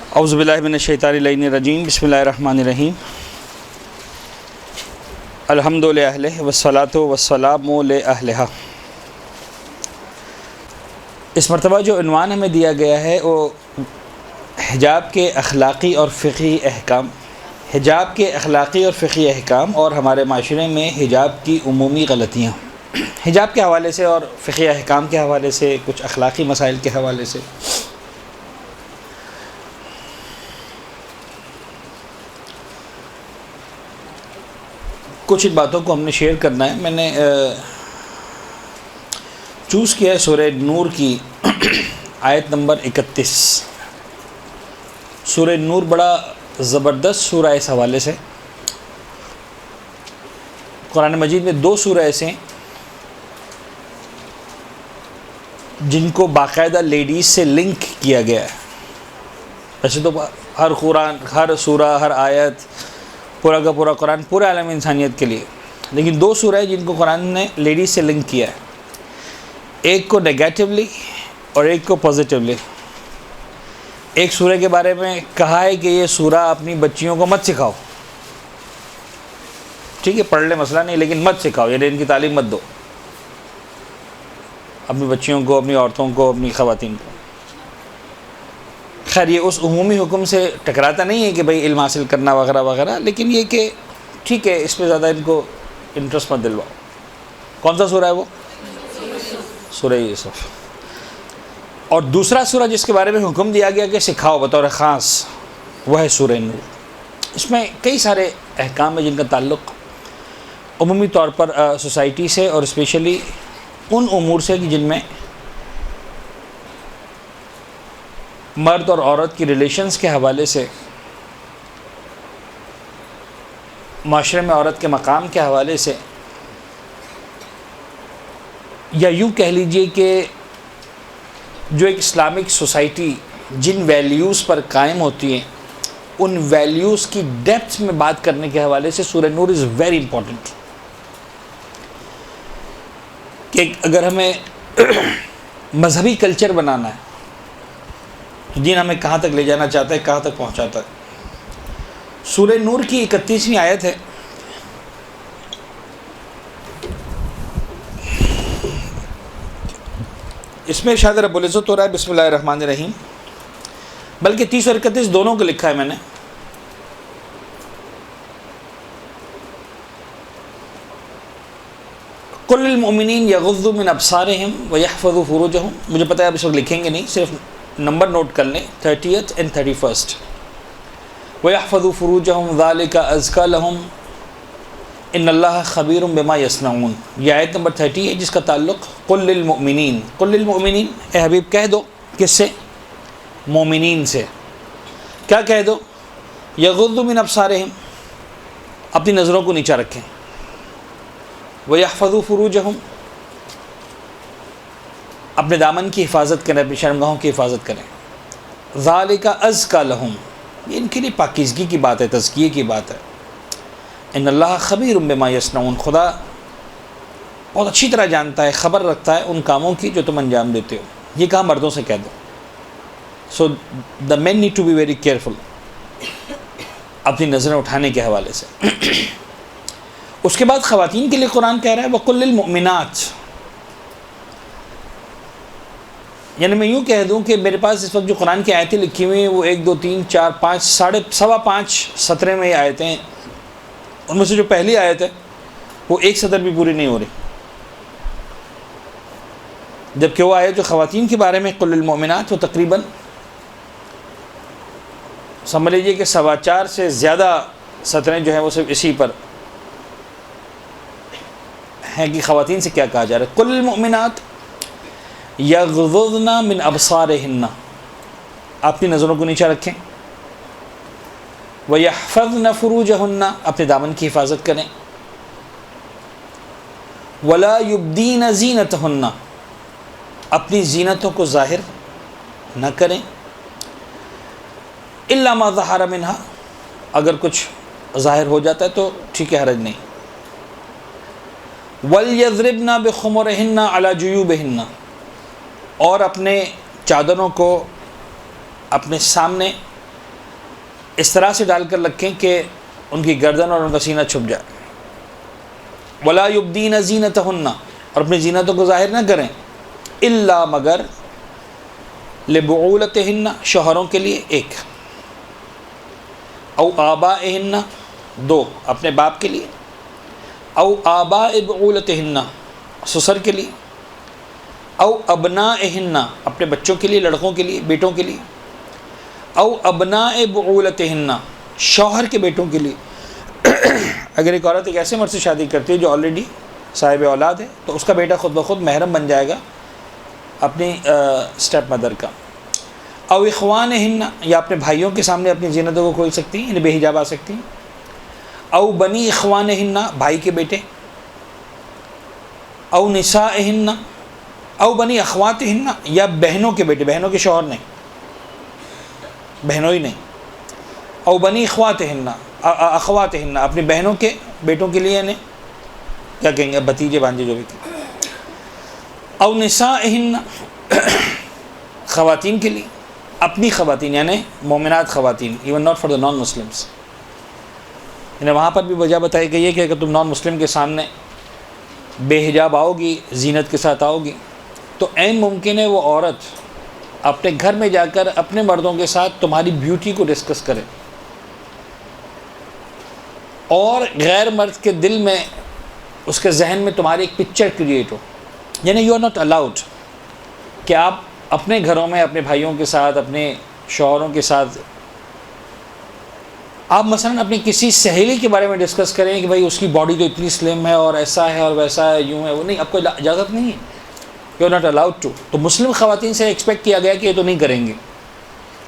اعوذ باللہ من الشیطان الرجیم بسم اللہ الرحمن الرحیم الحمد للہ والصلاۃ والسلام لأہلہا۔ اس مرتبہ جو عنوان ہمیں دیا گیا ہے وہ حجاب کے اخلاقی اور فقہی احکام، حجاب کے اخلاقی اور فقہی احکام اور ہمارے معاشرے میں حجاب کی عمومی غلطیاں، حجاب کے حوالے سے اور فقہی احکام کے حوالے سے، کچھ اخلاقی مسائل کے حوالے سے۔ کچھ ان باتوں کو ہم نے شیئر کرنا ہے۔ میں نے چوز کیا ہے سورہ نور کی آیت نمبر 31۔ سورہ نور بڑا زبردست سورہ ہے اس حوالے سے۔ قرآن مجید میں 2 سورہ ایسے ہیں جن کو باقاعدہ لیڈیز سے لنک کیا گیا ہے۔ ویسے تو ہر قرآن، ہر سورہ، ہر آیت، پورا کا پورا قرآن پورے عالم انسانیت کے لیے، لیکن 2 سورہ ہیں جن کو قرآن نے لیڈیز سے لنک کیا ہے، ایک کو نیگیٹیولی اور ایک کو پازیٹیولی۔ ایک سورہ کے بارے میں کہا ہے کہ یہ سورہ اپنی بچیوں کو مت سکھاؤ، ٹھیک ہے پڑھ لے مسئلہ نہیں، لیکن مت سکھاؤ، یعنی ان کی تعلیم مت دو اپنی بچیوں کو، اپنی عورتوں کو، اپنی خواتین کو۔ خیر یہ اس عمومی حکم سے ٹکراتا نہیں ہے کہ بھئی علم حاصل کرنا وغیرہ وغیرہ، لیکن یہ کہ ٹھیک ہے اس پہ زیادہ ان کو انٹرسٹ مت دلواؤ۔ کون سا سورہ ہے وہ؟ سورہ یوسف۔ اور دوسرا سورہ جس کے بارے میں حکم دیا گیا کہ سکھاؤ بطور خاص، وہ ہے سورہ نور۔ اس میں کئی سارے احکام ہیں جن کا تعلق عمومی طور پر سوسائٹی سے اور اسپیشلی ان امور سے کہ جن میں مرد اور عورت کی ریلیشنز کے حوالے سے، معاشرے میں عورت کے مقام کے حوالے سے، یا یوں کہہ لیجئے کہ جو ایک اسلامک سوسائٹی جن ویلیوز پر قائم ہوتی ہیں ان ویلیوز کی ڈیپتھ میں بات کرنے کے حوالے سے سورہ نور از ویری امپورٹنٹ۔ کہ اگر ہمیں مذہبی کلچر بنانا ہے تو دین ہمیں کہاں تک لے جانا چاہتا ہے، کہاں تک پہنچاتا ہے۔ سورہ نور کی 31ویں آیت ہے۔ اس میں ارشاد رب العزت ہو رہا ہے بسم اللہ الرحمن الرحیم، بلکہ 30 اور 31 دونوں کو لکھا ہے میں نے۔ قل للمؤمنین یغضوا من ابصارہم ویحفظوا فروجہم۔ مجھے پتہ ہے اب اس وقت لکھیں گے نہیں، صرف نمبر نوٹ کر لیں، 30th and 31st۔ وَيَحْفَظُوا فُرُوجَهُمْ ذَلِكَ أَزْكَىٰ لَهُمْ إِنَّ اللَّهَ خَبِيرٌ بِمَا يَصْنَعُونَ۔ یہ آیت نمبر 30 ہے جس کا تعلق قُل لِّلْمُؤْمِنِينَ، قُل لِّلْمُؤْمِنِينَ، اے حبیب کہہ دو، کس سے؟ مومنین سے۔ کیا کہہ دو؟ یغضوا من ابصارہم، اپنی نظروں کو نیچا رکھیں، وَيَحْفَظُوا فُرُوجَهُمْ، اپنے دامن کی حفاظت کریں، اپنی شرمگاہوں کی حفاظت کریں۔ ذَلِكَ أَزْكَىٰ لَهُمْ، یہ ان کے لیے پاکیزگی کی بات ہے، تزکیے کی بات ہے۔ إِنَّ اللَّهَ خَبِيرٌ بِمَا يَصْنَعُونَ، خدا بہت اچھی طرح جانتا ہے، خبر رکھتا ہے ان کاموں کی جو تم انجام دیتے ہو۔ یہ کہا مردوں سے کہہ دو۔ So the man need to be very careful اپنی نظریں اٹھانے کے حوالے سے۔ اس کے بعد خواتین کے لیے قرآن کہہ رہا ہے وَقُل لِّلْمُؤْمِنَاتِ، یعنی میں یوں کہہ دوں کہ میرے پاس اس وقت جو قرآن کی آیتیں لکھی ہوئی ہیں وہ 1 2 3 4 5 سوا 5 سطرے میں یہ آیتیں ہیں۔ ان میں سے جو پہلی آیت ہے وہ 1 سطر بھی پوری نہیں ہو رہی، جبکہ وہ آیت جو خواتین کے بارے میں قل للمؤمنات وہ تقریباً سمجھ لیجیے کہ 4.25 سے زیادہ سطریں جو ہیں وہ صرف اسی پر ہیں کہ خواتین سے کیا کہا جا رہا ہے۔ قل للمؤمنات یغضضن من ابصارہن، اپنی نظروں کو نیچا رکھیں، ویحفظن فروجہن، اپنے دامن کی حفاظت کریں، ولا یبدین زینتہن، اپنی زینتوں کو ظاہر نہ کریں، الا ما ظہر منہا، اگر کچھ ظاہر ہو جاتا ہے تو ٹھیک ہے حرج نہیں، وَلْيَضْرِبْنَ بِخُمُرِهِنَّ عَلَى جُيُوبِهِنَّ، اور اپنے چادروں کو اپنے سامنے اس طرح سے ڈال کر رکھیں کہ ان کی گردن اور ان کا سینہ چھپ جائے. ولا یبدین زینتہن، اور اپنی زینتوں کو ظاہر نہ کریں، الا مگر لبعولتہن، شوہروں کے لیے ایک، او آبائہن، دو، اپنے باپ کے لیے، او آباء بعولتہن، سسر کے لیے، او ابنائہن، اپنے بچوں کے لیے، لڑکوں کے لیے، بیٹوں کے لیے، او ابناء بعولتہن، شوہر کے بیٹوں کے لیے. اگر ایک عورت ایک ایسے مرد سے شادی کرتی ہے جو آلریڈی صاحب اولاد ہے تو اس کا بیٹا خود بخود محرم بن جائے گا اپنی اسٹیپ مدر کا. او اخوانہن، یا اپنے بھائیوں کے سامنے اپنی زینتوں کو کھول سکتی ہیں، یعنی بے حجاب آ سکتی ہیں. او بنی اخوانہن، بھائی کے بیٹے. او نسائہن، او بنی اخواتہن، یا بہنوں کے بیٹے، بہنوں کے شوہر نہیں، بہنوں ہی نہیں. او بنی اخواتہن، اخواتہن، اپنی بہنوں کے بیٹوں کے لیے، یعنی کیا کہیں گے، بھتیجے بھانجے جو بھی. او نسائہن، خواتین کے لیے، اپنی خواتین یعنی مومنات خواتین، even not for the non Muslims. یعنی وہاں پر بھی وجہ بتائی گئی ہے کہ اگر تم نان مسلم کے سامنے بے حجاب آؤ گی، زینت کے ساتھ آؤ گی، تو عین ممکن ہے وہ عورت اپنے گھر میں جا کر اپنے مردوں کے ساتھ تمہاری بیوٹی کو ڈسکس کرے، اور غیر مرد کے دل میں، اس کے ذہن میں تمہاری ایک پکچر کریٹ ہو. یعنی یو آر ناٹ الاؤڈ کہ آپ اپنے گھروں میں اپنے بھائیوں کے ساتھ، اپنے شوہروں کے ساتھ، آپ مثلا اپنی کسی سہیلی کے بارے میں ڈسکس کریں کہ بھائی اس کی باڈی تو اتنی سلم ہے اور ایسا ہے اور ویسا ہے، یوں ہے، وہ نہیں، آپ کو اجازت نہیں ہے، you are not allowed to. تو مسلم خواتین سے ایکسپیکٹ کیا گیا کہ یہ تو نہیں کریں گے،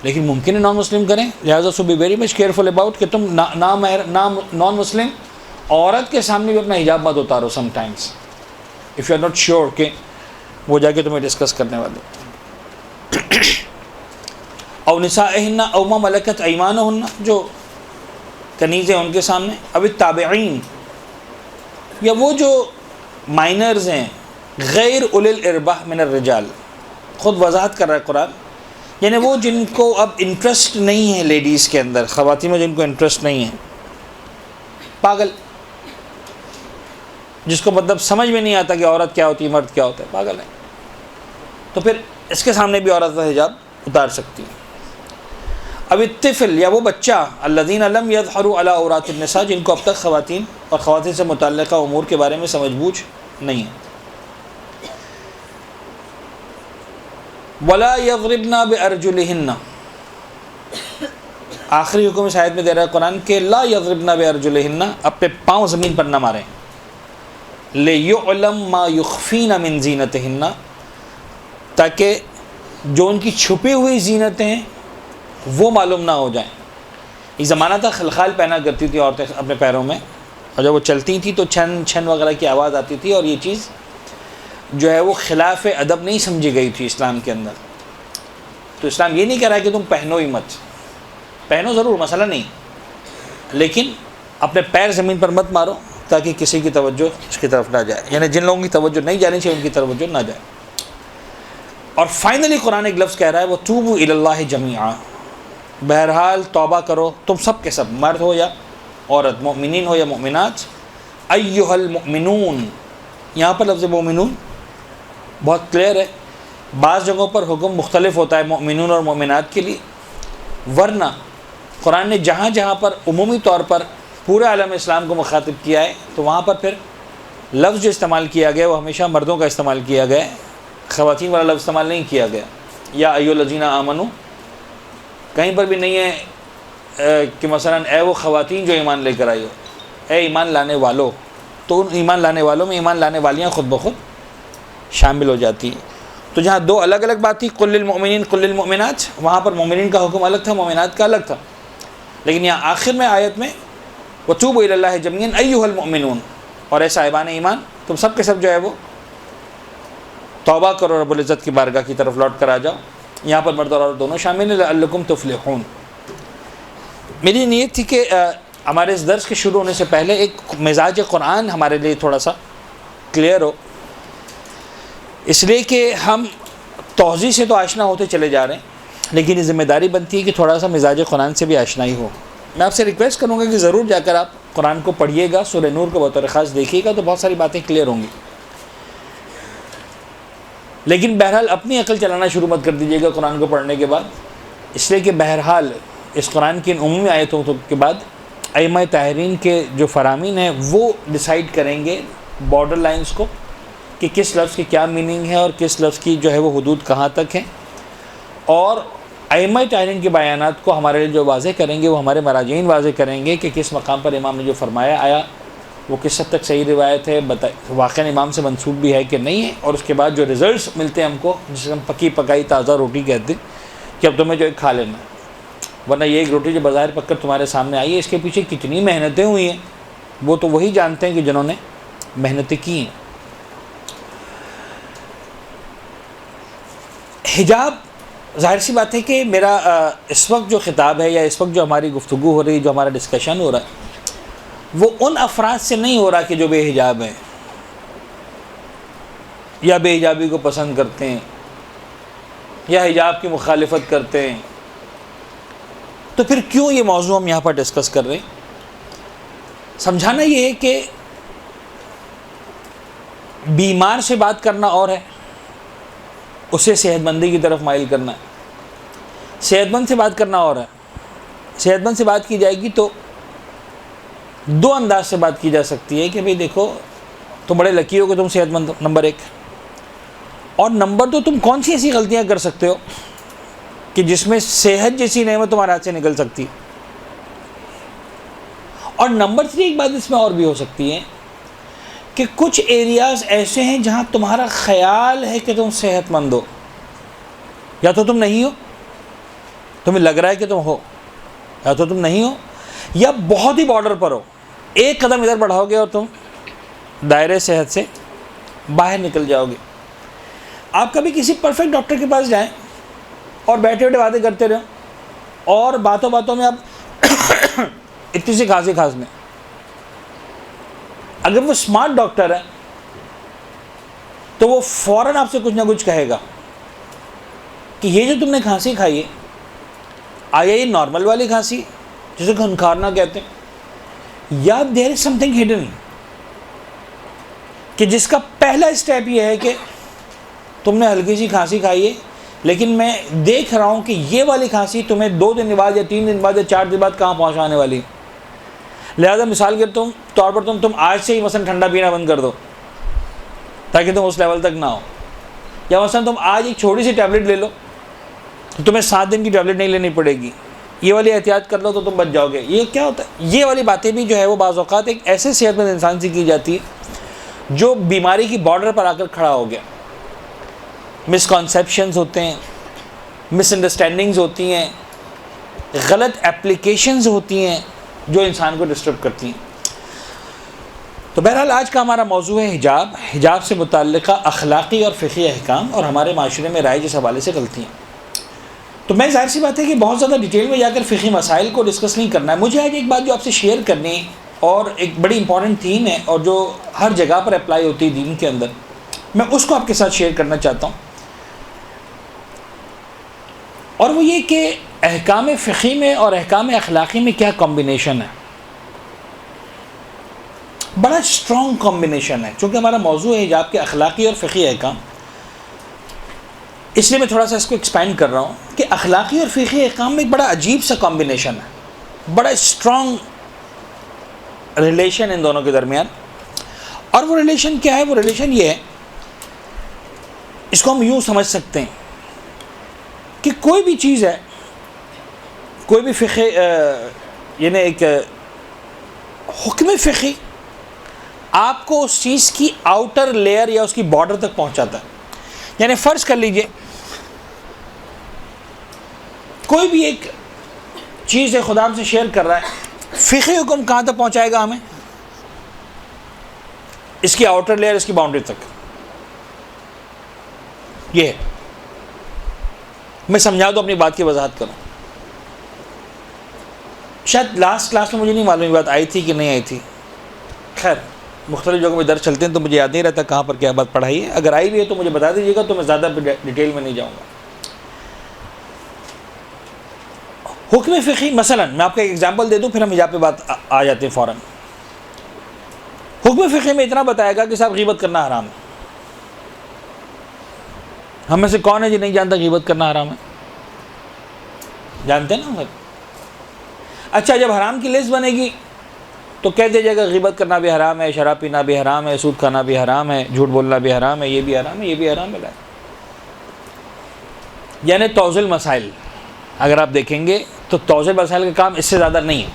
لیکن ممکن ہے نان مسلم کریں. لہٰذا so be very much careful about کہ تم نان مسلم عورت کے سامنے بھی اپنا حجاب مت اتارو some times, if you are not sure کہ وہ جا کے تمہیں ڈسکس کرنے والے. او نسائہن او ما ملکت ایمانہن، جو کنیزیں ان کے سامنے. اب التابعین، یا وہ جو مائنرز ہیں، غیر اولی الارباح من الرجال، خود وضاحت کر رہا ہے قرآن، یعنی وہ جن کو اب انٹرسٹ نہیں ہے لیڈیز کے اندر، خواتین میں جن کو انٹرسٹ نہیں ہے، پاگل، جس کو مطلب سمجھ میں نہیں آتا کہ عورت کیا ہوتی ہے، مرد کیا ہوتا ہے، پاگل ہے، تو پھر اس کے سامنے بھی عورت حجاب اتار سکتی ہے. اب الطفل، یا وہ بچہ، الذین لم یظہروا علی عورات النساء، جن کو اب تک خواتین اور خواتین سے متعلقہ امور کے بارے میں سمجھ بوجھ نہیں ہے. ولا یضربن بارجلہن، آخری حکم اس آیت میں دے رہا ہے قرآن کہ لا یضربن بارجلہن، اپنے پاؤں زمین پر نہ ماریں. لیعلم ما یخفین من زینتہن، تاکہ جو ان کی چھپی ہوئی زینتیں ہیں وہ معلوم نہ ہو جائیں. ایک زمانہ تھا خلخال پہنا کرتی تھی عورتیں اپنے پیروں میں، اور جب وہ چلتی تھیں تو چھن چھن وغیرہ کی آواز آتی تھی، اور یہ چیز جو ہے وہ خلاف ادب نہیں سمجھی گئی تھی اسلام کے اندر. تو اسلام یہ نہیں کہہ رہا کہ تم پہنو ہی مت، پہنو ضرور، مسئلہ نہیں، لیکن اپنے پیر زمین پر مت مارو تاکہ کسی کی توجہ اس کی طرف نہ جائے، یعنی جن لوگوں کی توجہ نہیں جانی چاہیے ان کی توجہ نہ جائے. اور فائنلی قرآن ایک لفظ کہہ رہا ہے وَتُوبُوا إِلَى اللَّهِ جَمِيعًا، بہرحال توبہ کرو تم سب کے سب، مرد ہو یا عورت، مومنین ہو یا مومنات. ایھا المؤمنون، یہاں پر لفظ مومنون بہت کلیئر ہے. بعض جگہوں پر حکم مختلف ہوتا ہے مومنون اور مومنات کے لیے، ورنہ قرآن نے جہاں جہاں پر عمومی طور پر پورے عالم اسلام کو مخاطب کیا ہے تو وہاں پر پھر لفظ جو استعمال کیا گیا وہ ہمیشہ مردوں کا استعمال کیا گیا ہے، خواتین والا لفظ استعمال نہیں کیا گیا. یا ایھا الذین آمنوا کہیں پر بھی نہیں ہے کہ مثلا اے وہ خواتین جو ایمان لے کر آئی ہو، اے ایمان لانے والو. تو ان ایمان لانے والوں میں ایمان لانے والیاں خود بخود شامل ہو جاتی ہیں. تو جہاں دو الگ الگ بات تھی، قل للمؤمنین قل للمؤمنات، وہاں پر مومنین کا حکم الگ تھا، مومنات کا الگ تھا. لیکن یہاں آخر میں آیت میں وَتُوبُوا إِلَى اللَّهِ جَمِيعًا أَيُّهَا الْمُؤْمِنُونَ، اور اے صاحبان ایمان تم سب کے سب جو ہے وہ توبہ کرو، رب العزت کی بارگاہ کی طرف لوٹ کر آ جاؤ. یہاں پر مرد اور عورت دونوں شامل ہیں. لعلکم تفلحون. میری نیت تھی کہ ہمارے اس درس کے شروع ہونے سے پہلے ایک مزاج قرآن ہمارے لیے تھوڑا سا کلیئر ہو، اس لیے کہ ہم توضیح سے تو آشنا ہوتے چلے جا رہے ہیں، لیکن یہ ذمہ داری بنتی ہے کہ تھوڑا سا مزاج قرآن سے بھی آشنائی ہو. میں آپ سے ریکویسٹ کروں گا کہ ضرور جا کر آپ قرآن کو پڑھیے گا، سورہ نور کو بطور خاص دیکھیے گا، تو بہت ساری باتیں کلیئر ہوں گی. لیکن بہرحال اپنی عقل چلانا شروع مت کر دیجیے گا قرآن کو پڑھنے کے بعد، اس لیے کہ بہرحال اس قرآن کی ان عمومی آیتوں کے بعد ائمہ طاہرین کے جو فرامین ہیں وہ ڈیسائیڈ کریں گے بارڈر لائنز کو، کہ کس لفظ کی کیا میننگ ہے اور کس لفظ کی جو ہے وہ حدود کہاں تک ہیں. اور ائمہ طاہرین کے بیانات کو ہمارے لیے جو واضح کریں گے وہ ہمارے مراجعین واضح کریں گے کہ کس مقام پر امام نے جو فرمایا آیا وہ کس حد تک صحیح روایت ہے، واقعاً امام سے منسوب بھی ہے کہ نہیں ہے. اور اس کے بعد جو ریزلٹس ملتے ہیں ہم کو، جسے ہم پکی پکائی تازہ روٹی کہتے ہیں، کہ اب تمہیں جو ہے کھا لینا ہے، ورنہ یہ ایک روٹی جو بظاہر پک کر تمہارے سامنے آئی ہے، اس کے پیچھے کتنی محنتیں ہوئی ہیں وہ تو وہی جانتے ہیں کہ جنہوں نے محنتیں کی ہیں. حجاب، ظاہر سی بات ہے کہ میرا اس وقت جو خطاب ہے یا اس وقت جو ہماری گفتگو ہو رہی ہے، جو ہمارا ڈسکشن ہو رہا ہے، وہ ان افراد سے نہیں ہو رہا کہ جو بے حجاب ہیں یا بے حجابی کو پسند کرتے ہیں یا حجاب کی مخالفت کرتے ہیں. تو پھر کیوں یہ موضوع ہم یہاں پر ڈسکس کر رہے ہیں؟ سمجھانا یہ ہے کہ بیمار سے بات کرنا اور ہے، اسے صحت مندی کی طرف مائل کرنا ہے. صحت مند سے بات کرنا اور ہے. صحت مند سے بات کی جائے گی تو دو انداز سے بات کی جا سکتی ہے کہ بھئی دیکھو تم بڑے لکی ہو کہ تم صحت مند ہو، نمبر ایک. اور نمبر دو، تم کون سی ایسی غلطیاں کر سکتے ہو کہ جس میں صحت جیسی نعمت تمہارے ہاتھ سے نکل سکتی ہے. اور نمبر تھری، ایک بات اس میں اور بھی ہو سکتی ہے کہ کچھ ایریاز ایسے ہیں جہاں تمہارا خیال ہے کہ تم صحت مند ہو، یا تو تم نہیں ہو، تمہیں لگ رہا ہے کہ تم ہو، یا تو تم نہیں ہو، یا بہت ہی بارڈر پر ہو. ایک قدم ادھر بڑھاؤ گے اور تم دائرے صحت سے باہر نکل جاؤ گے. آپ کبھی کسی پرفیکٹ ڈاکٹر کے پاس جائیں اور بیٹھے بیٹھے باتیں کرتے رہو اور باتوں باتوں میں آپ اتنی سی کھانسی کھانسنے، اگر وہ اسمارٹ ڈاکٹر ہے تو وہ فوراً آپ سے کچھ نہ کچھ کہے گا کہ یہ جو تم نے کھانسی کھائی ہے، آیا یہ نارمل والی کھانسی جسے کھنکھارنا کہتے ہیں، یا دیر از سم تھنگ ہڈن، کہ جس کا پہلا اسٹیپ یہ ہے کہ تم نے ہلکی سی کھانسی کھائی ہے، لیکن میں دیکھ رہا ہوں کہ یہ والی کھانسی تمہیں 2 دن بعد یا 3 دن بعد یا 4 دن بعد کہاں پہنچانے والی. لہذا مثال کے طور پر تم آج سے ہی مثلا ٹھنڈا پینا بند کر دو تاکہ تم اس لیول تک نہ ہو. یا مثلا تم آج ایک چھوٹی سی ٹیبلٹ لے لو، تمہیں 7 دن کی ٹیبلٹ نہیں لینی پڑے گی، یہ والی احتیاط کر لو تو تم بچ جاؤ گے. یہ کیا ہوتا ہے؟ یہ والی باتیں بھی جو ہے وہ بعض اوقات ایک ایسے صحت مند انسان سے کی جاتی ہے جو بیماری کی بارڈر پر آ کر کھڑا ہو گیا. مسکنسیپشنز ہوتے ہیں، مس انڈرسٹینڈنگز ہوتی ہیں، غلط اپلیکیشنز ہوتی ہیں جو انسان کو ڈسٹرب کرتی ہیں. تو بہرحال آج کا ہمارا موضوع ہے حجاب، حجاب سے متعلقہ اخلاقی اور فقہی احکام اور ہمارے معاشرے میں رائج اس حوالے سے غلطیاں. تو میں ظاہر سی بات ہے کہ بہت زیادہ ڈیٹیل میں جا کر فقہی مسائل کو ڈسکس نہیں کرنا ہے. مجھے آج ایک بات جو آپ سے شیئر کرنی ہے اور ایک بڑی امپورٹنٹ تھیم ہے اور جو ہر جگہ پر اپلائی ہوتی ہے دین کے اندر، میں اس کو آپ کے ساتھ شیئر کرنا چاہتا ہوں. اور وہ یہ کہ احکام فقہی میں اور احکام اخلاقی میں کیا کمبینیشن ہے. بڑا اسٹرانگ کمبینیشن ہے. چونکہ ہمارا موضوع ہے حجاب کے اخلاقی اور فقہی احکام، اس لیے میں تھوڑا سا اس کو ایکسپینڈ کر رہا ہوں کہ اخلاقی اور فقہی احکام میں ایک بڑا عجیب سا کمبینیشن ہے، بڑا اسٹرانگ ریلیشن ان دونوں کے درمیان. اور وہ ریلیشن کیا ہے؟ وہ ریلیشن یہ ہے، اس کو ہم یوں سمجھ سکتے ہیں کہ کوئی بھی چیز ہے، کوئی بھی فقہ یعنی ایک حکم فقہی آپ کو اس چیز کی آؤٹر لیئر یا اس کی بارڈر تک پہنچاتا ہے. یعنی فرض کر لیجئے کوئی بھی ایک چیز ہے خدا ہم سے شیئر کر رہا ہے، فقہی حکم کہاں تک پہنچائے گا ہمیں؟ اس کی آؤٹر لیئر، اس کی باؤنڈری تک. یہ ہے، میں سمجھا دوں، اپنی بات کی وضاحت کروں. شاید لاسٹ کلاس میں مجھے نہیں معلوم یہ بات آئی تھی کہ نہیں آئی تھی، خیر مختلف جگہوں میں درس چلتے ہیں تو مجھے یاد نہیں رہتا کہاں پر کیا بات پڑھائی ہے. اگر آئی بھی ہے تو مجھے بتا دیجیے گا، تو میں زیادہ ڈیٹیل میں نہیں جاؤں گا. حکم فقہی مثلا میں آپ کو ایک ایگزامپل دے دوں پھر ہم حجاب پہ بات آ جاتے ہیں فوراً. حکم فقہی میں اتنا بتائے گا کہ صاحب غیبت کرنا حرام ہے. ہم میں سے کون ہے جو نہیں جانتا غیبت کرنا حرام ہے؟ جانتے ہیں نا سر. اچھا جب حرام کی لسٹ بنے گی تو کہہ دیا جائے گا غیبت کرنا بھی حرام ہے، شراب پینا بھی حرام ہے، سود کھانا بھی حرام ہے، جھوٹ بولنا بھی حرام ہے، یہ بھی حرام ہے، یہ بھی حرام ہے. یعنی توزیع المسائل اگر آپ دیکھیں گے تو توزیع مسائل کا کام اس سے زیادہ نہیں ہے.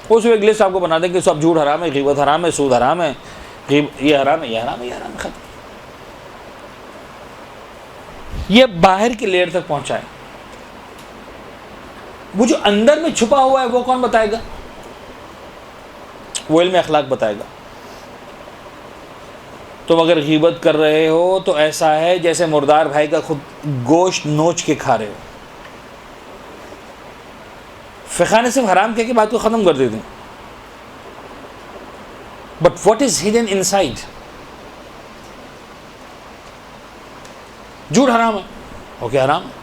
اس میں ایک لسٹ آپ کو بنا دیں کہ سب جھوٹ حرام ہے، غیبت حرام ہے، سود حرام ہے، یہ حرام ہے، یہ حرام ہے، یہ حرام ہے، ختم. یہ باہر کی لیئر تک پہنچائے. وہ جو اندر میں چھپا ہوا ہے وہ کون بتائے گا؟ وہ علم اخلاق بتائے گا. تم اگر غیبت کر رہے ہو تو ایسا ہے جیسے مردار بھائی کا خود گوشت نوچ کے کھا رہے ہو. فقہ نے صرف حرام کہہ کے بات کو ختم کر دیتے ہیں. But what is hidden in side? جھوٹ حرام ہے، اوکے حرام ہے.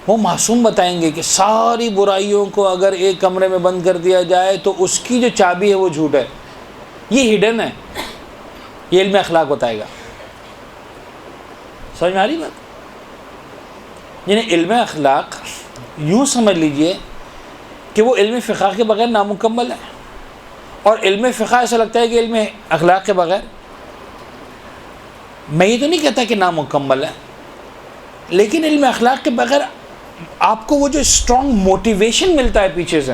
وہ معصوم بتائیں گے کہ ساری برائیوں کو اگر ایک کمرے میں بند کر دیا جائے تو اس کی جو چابی ہے وہ جھوٹ ہے. یہ ہڈن ہے، یہ علم اخلاق بتائے گا. سمجھ میں آ رہی بات؟ یعنی علم اخلاق یوں سمجھ لیجئے کہ وہ علم فقہ کے بغیر نامکمل ہے، اور علم فقہ ایسا لگتا ہے کہ علم اخلاق کے بغیر. میں یہ تو نہیں کہتا کہ نامکمل ہے، لیکن علم اخلاق کے بغیر آپ کو وہ جو اسٹرانگ موٹیویشن ملتا ہے پیچھے سے،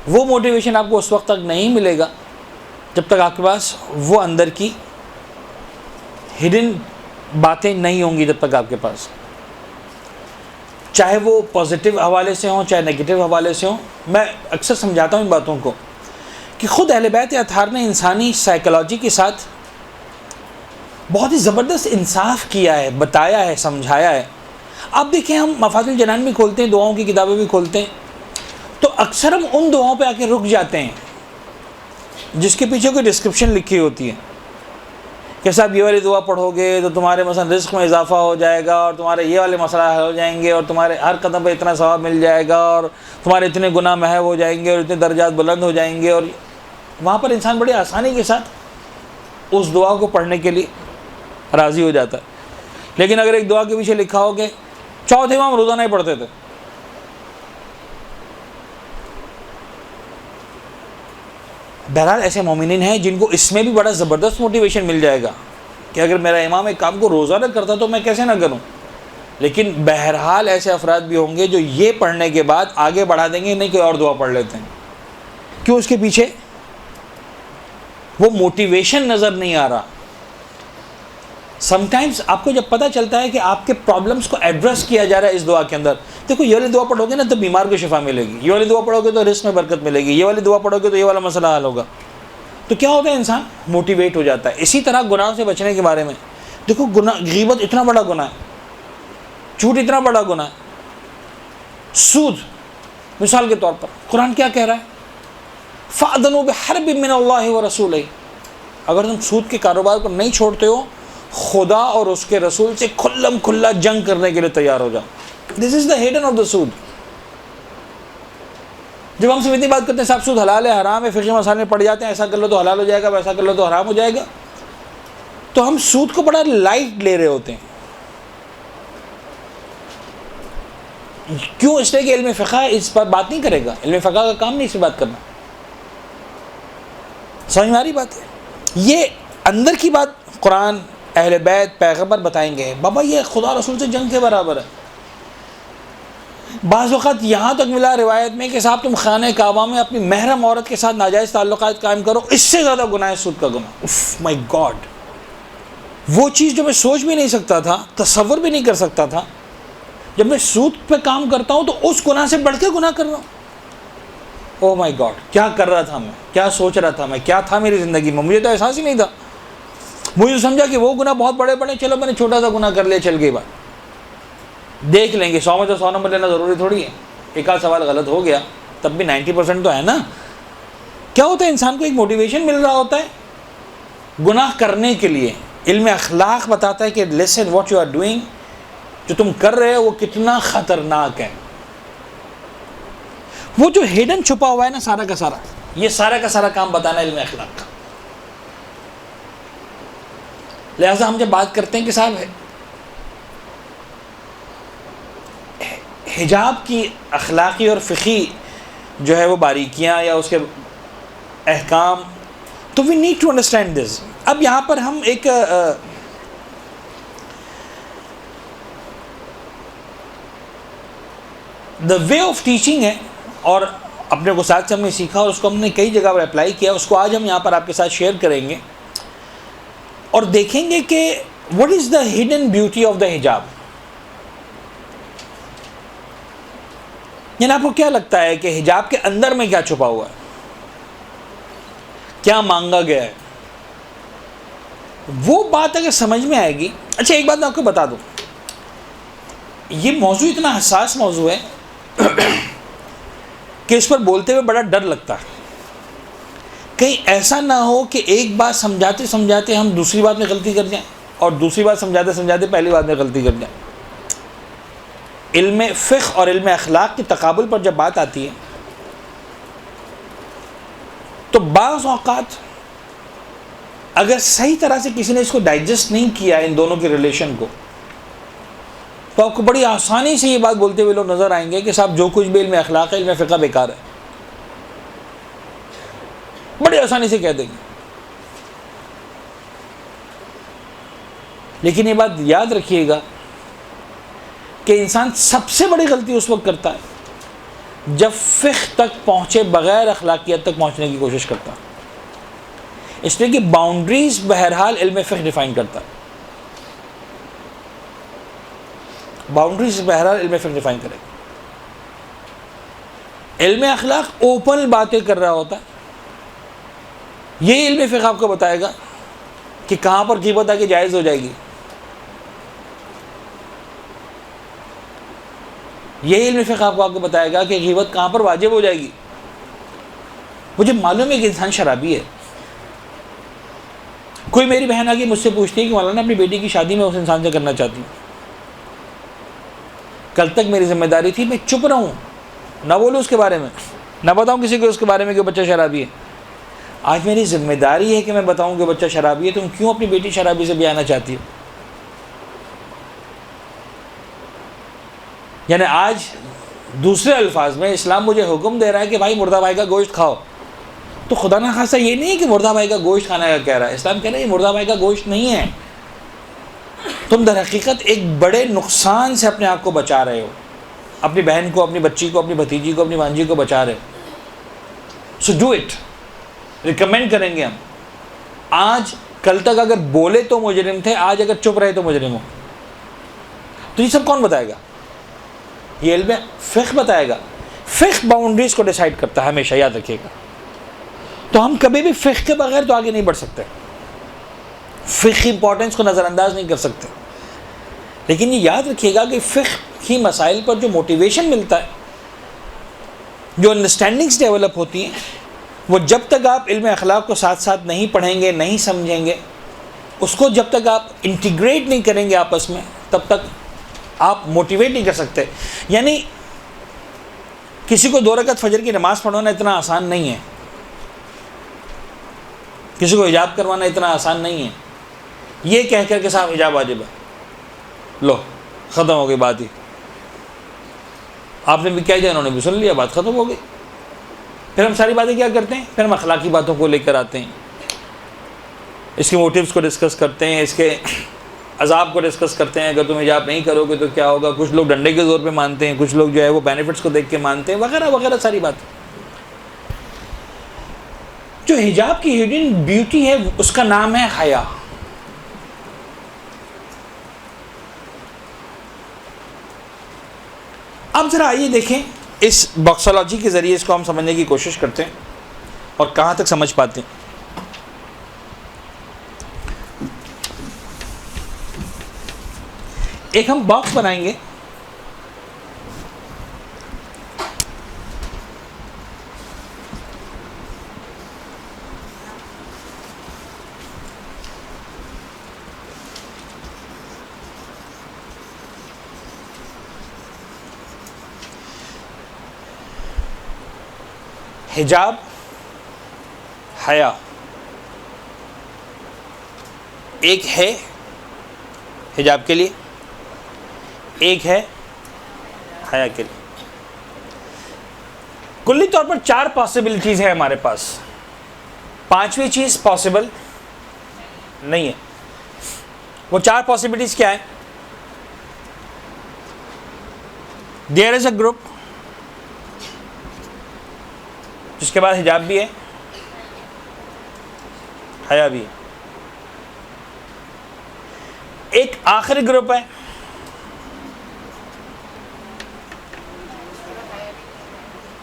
وہ موٹیویشن آپ کو اس وقت تک نہیں ملے گا جب تک آپ کے پاس وہ اندر کی ہڈن باتیں نہیں ہوں گی. جب تک آپ کے پاس چاہے وہ پازیٹیو حوالے سے ہوں چاہے نیگیٹو حوالے سے ہوں. میں اکثر سمجھاتا ہوں ان باتوں کو کہ خود اہل بیت اطہار نے انسانی سائیکالوجی کے ساتھ بہت ہی زبردست انصاف کیا ہے، بتایا ہے، سمجھایا ہے. آپ دیکھیں ہم مفاتیح الجنان بھی کھولتے ہیں، دعاؤں کی کتابیں بھی کھولتے ہیں، تو اکثر ہم ان دعاؤں پہ آ کے رک جاتے ہیں جس کے پیچھے کوئی ڈسکرپشن لکھی ہوتی ہے کہ صاحب یہ والی دعا پڑھو گے تو تمہارے مثلا رزق میں اضافہ ہو جائے گا، اور تمہارے یہ والے مسئلہ حل ہو جائیں گے، اور تمہارے ہر قدم پہ اتنا ثواب مل جائے گا، اور تمہارے اتنے گناہ محو ہو جائیں گے، اور اتنے درجات بلند ہو جائیں گے. اور وہاں پر انسان بڑی آسانی کے ساتھ اس دعا کو پڑھنے کے لیے راضی ہو جاتا ہے. لیکن اگر ایک دعا کے پیچھے لکھا ہو کہ چوتھے امام روزانہ ہی پڑھتے تھے، بہرحال ایسے مومنین ہیں جن کو اس میں بھی بڑا زبردست موٹیویشن مل جائے گا کہ اگر میرا امام ایک کام کو روزانہ کرتا تو میں کیسے نہ کروں. لیکن بہرحال ایسے افراد بھی ہوں گے جو یہ پڑھنے کے بعد آگے بڑھا دیں گے، نہیں کوئی اور دعا پڑھ لیتے ہیں. کیوں؟ اس کے پیچھے وہ موٹیویشن نظر نہیں آ رہا. سم ٹائمز آپ کو جب پتہ چلتا ہے کہ آپ کے پرابلمس کو ایڈریس کیا جا رہا ہے اس دعا کے اندر، دیکھو یہ والی دعا پڑھو گے نا تو بیمار کو شفا ملے گی، یہ والی دعا پڑھو گے تو رزق میں برکت ملے گی، یہ والی دعا پڑھو گے تو یہ والا مسئلہ حل ہوگا. تو کیا ہوتا ہے؟ انسان موٹیویٹ ہو جاتا ہے. اسی طرح گناہ سے بچنے کے بارے میں دیکھو، گناہ غیبت اتنا بڑا گناہ ہے، جھوٹ اتنا بڑا گناہ ہے، سود مثال کے طور پر قرآن کیا کہہ رہا ہے؟ فَأَذَنُوا بِحَرْبٍ مِّنَ اللَّهِ وَرَسُولِهِ. اگر تم سود کے کاروبار کو نہیں چھوڑتے ہو، خدا اور اس کے رسول سے کھلم کھلا جنگ کرنے کے لیے تیار ہو جاؤ. دس is the Hayden of the سود. جب ہم سے اتنی بات کرتے ہیں صاحب سود حلال ہے حرام ہے، فقہی مسائل میں پڑ جاتے ہیں ایسا کر لو تو حلال ہو جائے گا، ویسا کر لو تو حرام ہو جائے گا، تو ہم سود کو بڑا لائٹ لے رہے ہوتے ہیں. کیوں؟ اس لیے کہ علم فقہ اس پر بات نہیں کرے گا. علم فقہ کا کام نہیں اس سے بات کرنا. سمجھ میں آ رہی بات ہے؟ یہ اندر کی بات قرآن، اہل بیت، پیغمبر بتائیں گے. بابا یہ خدا رسول سے جنگ کے برابر ہے. بعض وقت یہاں تک ملا روایت میں کہ صاحب تم خانہ کعبہ میں اپنی محرم عورت کے ساتھ ناجائز تعلقات قائم کرو، اس سے زیادہ گناہ ہے سود کا گناہ. اف مائی گاڈ، وہ چیز جو میں سوچ بھی نہیں سکتا تھا، تصور بھی نہیں کر سکتا تھا، جب میں سود پہ کام کرتا ہوں تو اس گناہ سے بڑھ کے گناہ کر رہا ہوں. او مائی گاڈ، کیا کر رہا تھا میں، کیا سوچ رہا تھا میں، کیا تھا میری زندگی میں، مجھے تو احساس ہی نہیں تھا. مجھے سمجھا کہ وہ گناہ بہت بڑے بڑے، چلو میں نے چھوٹا سا گناہ کر لیا، چل گئی بات، دیکھ لیں گے. 100 میں تو 100 نمبر لینا ضروری تھوڑی ہے. ایک آدھ سوال غلط ہو گیا تب بھی 90% تو ہے نا. کیا ہوتا ہے؟ انسان کو ایک موٹیویشن مل رہا ہوتا ہے گناہ کرنے کے لیے. علم اخلاق بتاتا ہے کہ listen what you are doing جو تم کر رہے ہو وہ کتنا خطرناک ہے. وہ جو ہڈن چھپا ہوا ہے نا سارا کا سارا، یہ سارا کا سارا کام بتانا علم اخلاق کا. لہٰذا ہم جب بات کرتے ہیں کہ صاحب حجاب کی اخلاقی اور فقہی جو ہے وہ باریکیاں یا اس کے احکام، تو we need to understand this. اب یہاں پر ہم ایک دا وے آف ٹیچنگ ہے، اور اپنے کو ساتھ سے ہم نے سیکھا اور اس کو ہم نے کئی جگہ پر اپلائی کیا، اس کو آج ہم یہاں پر آپ کے ساتھ شیئر کریں گے اور دیکھیں گے کہ what is the hidden beauty of the حجاب. یعنی آپ کو کیا لگتا ہے کہ حجاب کے اندر میں کیا چھپا ہوا ہے، کیا مانگا گیا ہے؟ وہ بات اگر سمجھ میں آئے گی. اچھا ایک بات میں آپ کو بتا دوں، یہ موضوع اتنا حساس موضوع ہے کہ اس پر بولتے ہوئے بڑا ڈر لگتا ہے. کہیں ایسا نہ ہو کہ ایک بات سمجھاتے سمجھاتے ہم دوسری بات میں غلطی کر جائیں اور دوسری بات سمجھاتے سمجھاتے پہلی بات میں غلطی کر جائیں. علم فقہ اور علم اخلاق کے تقابل پر جب بات آتی ہے تو بعض اوقات اگر صحیح طرح سے کسی نے اس کو ڈائجسٹ نہیں کیا ان دونوں کے ریلیشن کو، تو آپ کو بڑی آسانی سے یہ بات بولتے ہوئے لوگ نظر آئیں گے کہ صاحب جو کچھ بھی علم اخلاق ہے علم فقہ بیکار ہے، بڑی آسانی سے کہہ دیں گے. لیکن یہ بات یاد رکھیے گا کہ انسان سب سے بڑی غلطی اس وقت کرتا ہے جب فقہ تک پہنچے بغیر اخلاقیات تک پہنچنے کی کوشش کرتا ہے. اس لیے کہ باؤنڈریز بہرحال علم فقہ ڈیفائن کرتا ہے، باؤنڈریز بہرحال علم فقہ ڈیفائن کرے گا. علم اخلاق اوپن باتیں کر رہا ہوتا ہے، یہ علم فقہ آپ کو بتائے گا کہ کہاں پر غیبت آ کے جائز ہو جائے گی. یہ علم فقہ آپ کو بتائے گا کہ غیبت کہاں پر واجب ہو جائے گی. مجھے معلوم ہے کہ انسان شرابی ہے. کوئی میری بہن آگے مجھ سے پوچھتی ہے کہ مولانا اپنی بیٹی کی شادی میں اس انسان سے کرنا چاہتی ہوں. کل تک میری ذمہ داری تھی میں چپ رہوں، نہ بولوں اس کے بارے میں، نہ بتاؤں کسی کو اس کے بارے میں کہ بچہ شرابی ہے. آج میری ذمہ داری ہے کہ میں بتاؤں کہ بچہ شرابی ہے. تم کیوں اپنی بیٹی شرابی سے بیانا چاہتی ہو؟ یعنی آج دوسرے الفاظ میں اسلام مجھے حکم دے رہا ہے کہ بھائی مردہ بھائی کا گوشت کھاؤ، تو خدا نہ خواستہ یہ نہیں ہے کہ مردہ بھائی کا گوشت کھانے کا کہہ رہا ہے. اسلام کہہ رہا ہے یہ مردہ بھائی کا گوشت نہیں ہے. تم در حقیقت ایک بڑے نقصان سے اپنے آپ کو بچا رہے ہو، اپنی بہن کو، اپنی بچی کو، اپنی بھتیجی کو، اپنی بھانجی کو بچا رہے ہو. So do it. ریکمینڈ کریں گے ہم. آج کل تک اگر بولے تو مجرم تھے، آج اگر چپ رہے تو مجرم ہو. تو یہ سب کون بتائے گا؟ یہ علم فقہ بتائے گا. فقہ باؤنڈریز کو ڈیسائیڈ کرتا ہے ہمیشہ، یاد رکھیے گا. تو ہم کبھی بھی فقہ کے بغیر تو آگے نہیں بڑھ سکتے، فقہ کی امپورٹنس کو نظر انداز نہیں کر سکتے. لیکن یہ یاد رکھیے گا کہ فقہ کی مسائل پر جو موٹیویشن ملتا ہے، جو انڈرسٹینڈنگز ڈیولپ ہوتی ہیں، وہ جب تک آپ علم اخلاق کو ساتھ ساتھ نہیں پڑھیں گے، نہیں سمجھیں گے، اس کو جب تک آپ انٹیگریٹ نہیں کریں گے آپس میں، تب تک آپ موٹیویٹ نہیں کر سکتے. یعنی کسی کو 2 رکعت فجر کی نماز پڑھوانا اتنا آسان نہیں ہے، کسی کو حجاب کروانا اتنا آسان نہیں ہے. یہ کہہ کر کے صاحب حجاب واجب ہے، لو ختم ہو گئی بات ہی. آپ نے بھی کہہ دیا، انہوں نے بھی سن لیا، بات ختم ہو گئی. پھر ہم ساری باتیں کیا کرتے ہیں؟ پھر ہم اخلاقی باتوں کو لے کر آتے ہیں، اس کے موٹیوز کو ڈسکس کرتے ہیں، اس کے عذاب کو ڈسکس کرتے ہیں. اگر تم حجاب نہیں کرو گے تو کیا ہوگا؟ کچھ لوگ ڈنڈے کے زور پہ مانتے ہیں، کچھ لوگ جو ہے وہ بینیفٹس کو دیکھ کے مانتے ہیں، وغیرہ وغیرہ ساری بات. جو حجاب کی ہڈن بیوٹی ہے اس کا نام ہے حیا. اب ذرا آئیے دیکھیں اس باکسولوجی کے ذریعے اس کو ہم سمجھنے کی کوشش کرتے ہیں اور کہاں تک سمجھ پاتے ہیں. ایک ہم باکس بنائیں گے، حجاب، حیا. ایک ہے حجاب کے لیے، ایک ہے حیا کے لیے. کلی طور پر 4 پاسبلٹیز ہیں ہمارے پاس، 5ویں چیز پاسبل نہیں ہے. وہ 4 پاسبلٹیز کیا ہیں؟ دیر از اے گروپ جس کے بعد حجاب بھی ہے، حیا بھی ہے. ایک آخری گروپ ہے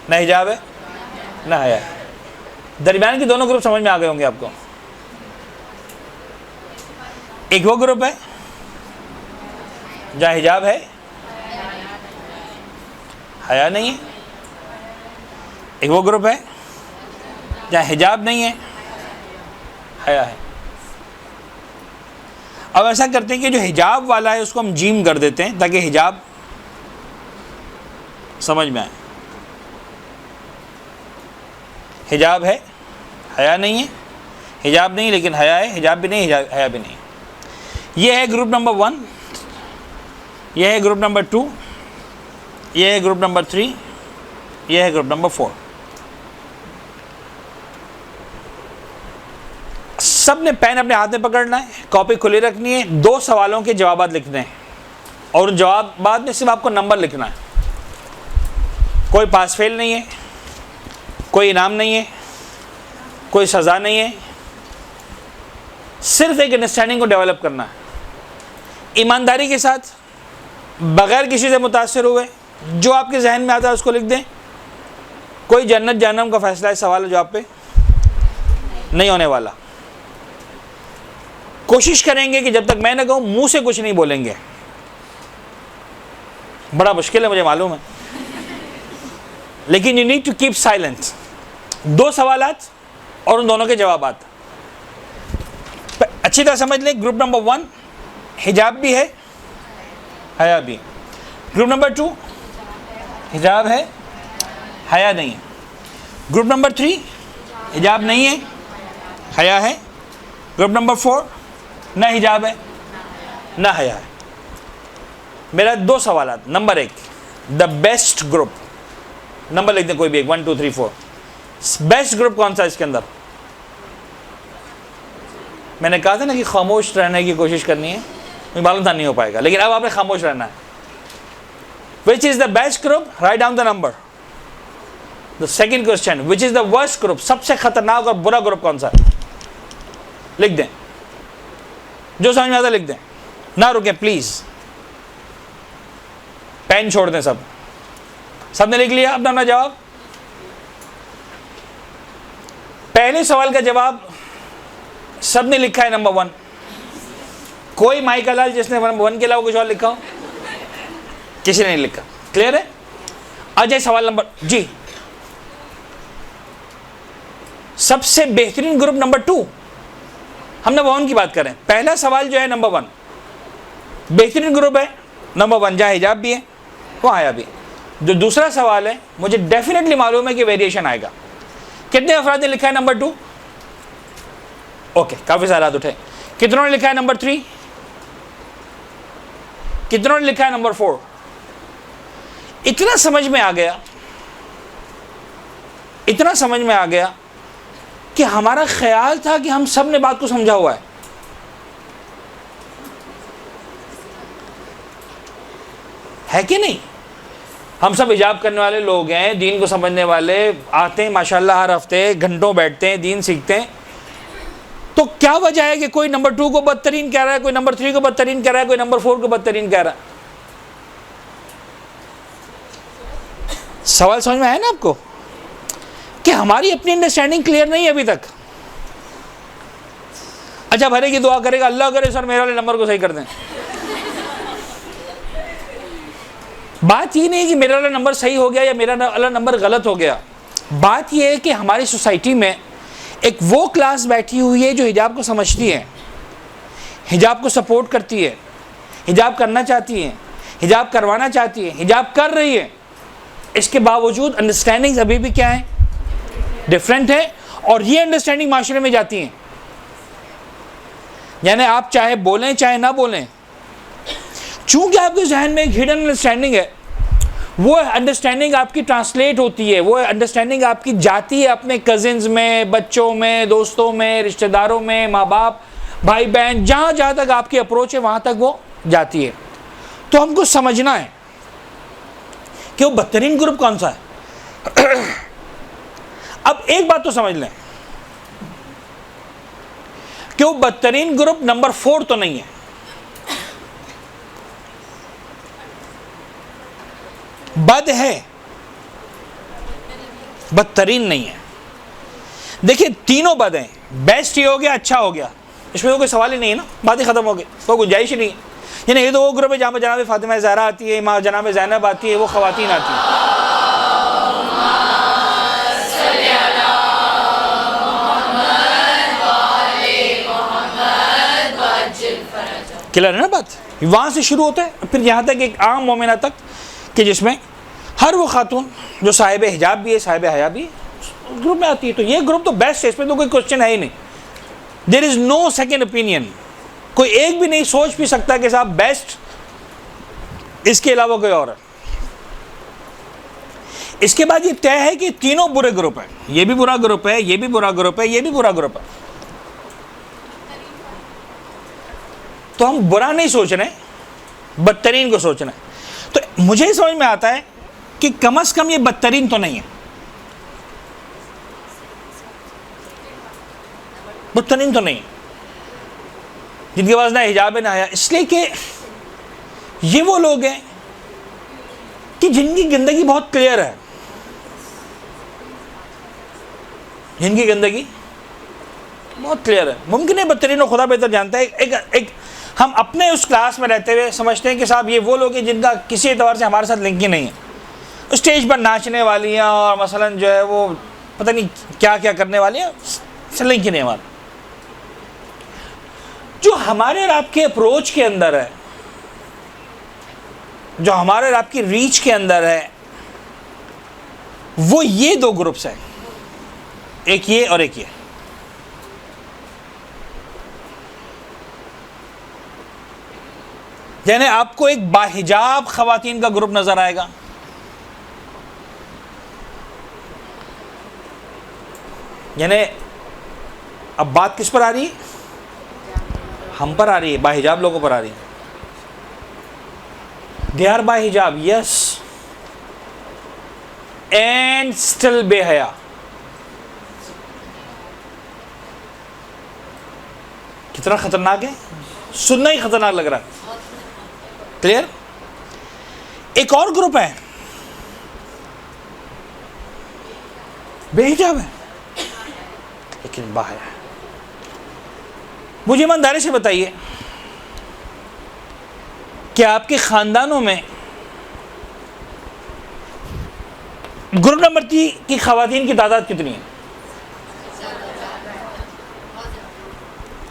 نہ حجاب ہے نہ حیا ہے. درمیان کے دونوں گروپ سمجھ میں آ گئے ہوں گے آپ کو. ایک وہ گروپ ہے جہاں حجاب ہے، حیا نہیں ہے. ایک وہ گروپ ہے جہاں حجاب نہیں ہے، حیا ہے. اب ایسا کرتے ہیں کہ جو حجاب والا ہے اس کو ہم جیم کر دیتے ہیں تاکہ حجاب سمجھ میں آئے. حجاب ہے، حیا نہیں ہے. حجاب نہیں لیکن حیا ہے، حجاب بھی نہیں حیا بھی نہیں. یہ ہے گروپ نمبر 1، یہ ہے گروپ نمبر 2، یہ ہے گروپ نمبر 3، یہ ہے گروپ نمبر 4. سب نے پین اپنے ہاتھ میں پکڑنا ہے، کاپی کھلی رکھنی ہے، 2 سوالوں کے جوابات لکھنے ہیں اور ان جوابات میں صرف آپ کو نمبر لکھنا ہے. کوئی پاس فیل نہیں ہے، کوئی انعام نہیں ہے، کوئی سزا نہیں ہے. صرف ایک انڈرسٹینڈنگ کو ڈیولپ کرنا ہے ایمانداری کے ساتھ، بغیر کسی سے متاثر ہوئے. جو آپ کے ذہن میں آتا ہے اس کو لکھ دیں. کوئی جنت جہنم کا فیصلہ اس سوال جو آپ پہ نہیں ہونے والا. کوشش کریں گے کہ جب تک میں نہ کہوں منہ سے کچھ نہیں بولیں گے. بڑا مشکل ہے مجھے معلوم ہے، لیکن you need to keep silent. 2 سوالات اور ان دونوں کے جوابات اچھی طرح سمجھ لیں. گروپ نمبر 1 حجاب بھی ہے، حیا بھی. گروپ نمبر 2 حجاب ہے، حیا نہیں ہے. گروپ نمبر 3 حجاب نہیں ہے، حیا ہے. گروپ نمبر 4 نہ حجاب ہے نہ حیا ہے. میرا 2 سوالات. نمبر 1 دا بیسٹ گروپ. نمبر لکھ دیں کوئی بھی ایک، 1 2 3 4. بیسٹ گروپ کون سا اس کے اندر؟ میں نے کہا تھا نا کہ خاموش رہنے کی کوشش کرنی ہے. مجھے معلوم تھا نہیں ہو پائے گا، لیکن اب آپ نے خاموش رہنا ہے. Which is the best group? Write down the number. The second question, which is the worst group? سب سے خطرناک اور برا گروپ کون سا؟ لکھ دیں. جو سمجھ میں آتا لکھ دیں، نہ رکیں پلیز. پین چھوڑ دیں. سب نے لکھ لیا اپنا اپنا جواب؟ پہلے سوال کا جواب سب نے لکھا ہے نمبر 1. کوئی مائک لال جس نے 1 کے علاوہ کچھ اور لکھا ہو؟ کسی نے نہیں لکھا. کلیئر ہے؟ آ جائے سوال نمبر. جی سب سے بہترین گروپ نمبر 2. ہم نمبر 1 کی بات کریں. پہلا سوال جو ہے نمبر 1 بہترین گروپ ہے. نمبر 1 جہاں حجاب بھی ہے وہاں حیا بھی. جو دوسرا سوال ہے مجھے ڈیفینیٹلی معلوم ہے کہ ویریشن آئے گا. کتنے افراد نے لکھا ہے نمبر 2؟ اوکے کافی سوالات اٹھے. کتنوں نے لکھا ہے نمبر 3؟ کتنوں نے لکھا ہے نمبر 4؟ اتنا سمجھ میں آ گیا کہ ہمارا خیال تھا کہ ہم سب نے بات کو سمجھا ہوا ہے کہ نہیں؟ ہم سب حجاب کرنے والے لوگ ہیں، دین کو سمجھنے والے، آتے ہیں ماشاءاللہ ہر ہفتے گھنٹوں بیٹھتے ہیں، دین سیکھتے ہیں. تو کیا وجہ ہے کہ کوئی نمبر 2 کو بدترین کہہ رہا ہے، کوئی نمبر 3 کو بدترین کہہ رہا ہے، کوئی نمبر 4 کو بدترین کہہ رہا ہے؟ سوال سمجھ میں آیا نا آپ کو کہ ہماری اپنی انڈرسٹینڈنگ کلیئر نہیں ہے ابھی تک. اچھا بھرے کی دعا کرے گا اللہ کرے سر میرے والے نمبر کو صحیح کر دیں. بات یہ نہیں کہ میرا والا نمبر صحیح ہو گیا یا میرا والا نمبر غلط ہو گیا. بات یہ ہے کہ ہماری سوسائٹی میں ایک وہ کلاس بیٹھی ہوئی ہے جو حجاب کو سمجھتی ہے، حجاب کو سپورٹ کرتی ہے، حجاب کرنا چاہتی ہے، حجاب کروانا چاہتی ہے، حجاب کر رہی ہے. اس کے باوجود انڈرسٹینڈنگز ابھی بھی کیا ہیں؟ ڈفرینٹ ہے، اور یہ انڈرسٹینڈنگ معاشرے میں جاتی ہیں. یعنی آپ چاہے بولیں چاہے نہ بولیں، چونکہ آپ کے ذہن میں ایک ہڈن انڈرسٹینڈنگ ہے، وہ انڈرسٹینڈنگ آپ کی ٹرانسلیٹ ہوتی ہے، وہ انڈرسٹینڈنگ آپ کی جاتی ہے اپنے کزنز میں، بچوں میں، دوستوں میں، رشتہ داروں میں، ماں باپ، بھائی بہن، جہاں جہاں تک آپ کی اپروچ ہے وہاں تک وہ جاتی ہے. تو ہم کو سمجھنا ہے کہ وہ بدترین گروپ کون سا ہے. اب ایک بات تو سمجھ لیں کہ وہ بدترین گروپ نمبر 4 تو نہیں ہے. بد ہے، بدترین نہیں ہے. دیکھیں تینوں بد ہیں، بیسٹ یہ ہو گیا، اچھا ہو گیا، اس میں تو کوئی سوال ہی نہیں ہے نا، بات ہی ختم ہو گئی، کوئی گنجائش ہی نہیں ہے. یعنی یہ تو وہ گروپ ہے جہاں پہ جناب فاطمہ زہرا آتی ہے، ماں جناب زینب آتی ہے، وہ خواتین آتی ہیں. کلیئر ہے نا بات؟ وہاں سے شروع ہوتا ہے پھر یہاں تک ایک عام مومنہ تک کہ جس میں ہر وہ خاتون جو صاحب حجاب بھی ہے، صاحب حیا بھی ہے، گروپ میں آتی ہے. تو یہ گروپ تو بیسٹ ہے، اس میں تو کوئی کوشچن ہے ہی نہیں. دیر از نو سیکنڈ اوپینین. کوئی ایک بھی نہیں سوچ بھی سکتا کہ صاحب بیسٹ اس کے علاوہ کوئی اور ہے. اس کے بعد یہ طے ہے کہ تینوں برے گروپ ہیں، یہ بھی برا گروپ ہے، یہ بھی برا گروپ ہے، یہ بھی برا گروپ ہے. تو ہم برا نہیں سوچ رہے، بدترین کو سوچ رہے ہیں. تو مجھے سمجھ میں آتا ہے کہ کم از کم یہ بدترین تو نہیں ہے، بدترین تو نہیں ہے جن کے پاس نہ حجاب ہے نہ حیا. اس لیے کہ یہ وہ لوگ ہیں کہ جن کی زندگی بہت کلیئر ہے، جن کی زندگی بہت کلیئر ہے. ممکن ہے بدترین و خدا بہتر جانتا ہے. ایک ہم اپنے اس کلاس میں رہتے ہوئے سمجھتے ہیں کہ صاحب یہ وہ لوگ ہیں جن کا کسی اعتبار سے ہمارے ساتھ لنک ہی نہیں ہے. اسٹیج پر ناچنے والی ہیں اور مثلا جو ہے وہ پتہ نہیں کیا کیا کرنے والی ہیں، لنک ہی نہیں ہمارا. جو ہمارے اور آپ کے اپروچ کے اندر ہے، جو ہمارے اور آپ کی ریچ کے اندر ہے، وہ یہ دو گروپس ہیں، ایک یہ اور ایک یہ. یعنی آپ کو ایک باحجاب خواتین کا گروپ نظر آئے گا، یعنی اب بات کس پر آ رہی ہے؟ ہم پر آ رہی ہے، باحجاب لوگوں پر آ رہی ہے. دے آر باحجاب یس اینڈ اسٹل بے حیا. کتنا خطرناک ہے، سننا ہی خطرناک لگ رہا ہے. کلیئر؟ ایک اور گروپ ہے بے حجاب ہے لیکن باحیا ہے. مجھے ایمانداری سے بتائیے کہ آپ کے خاندانوں میں گروپ نمبر 3 کی خواتین کی تعداد کتنی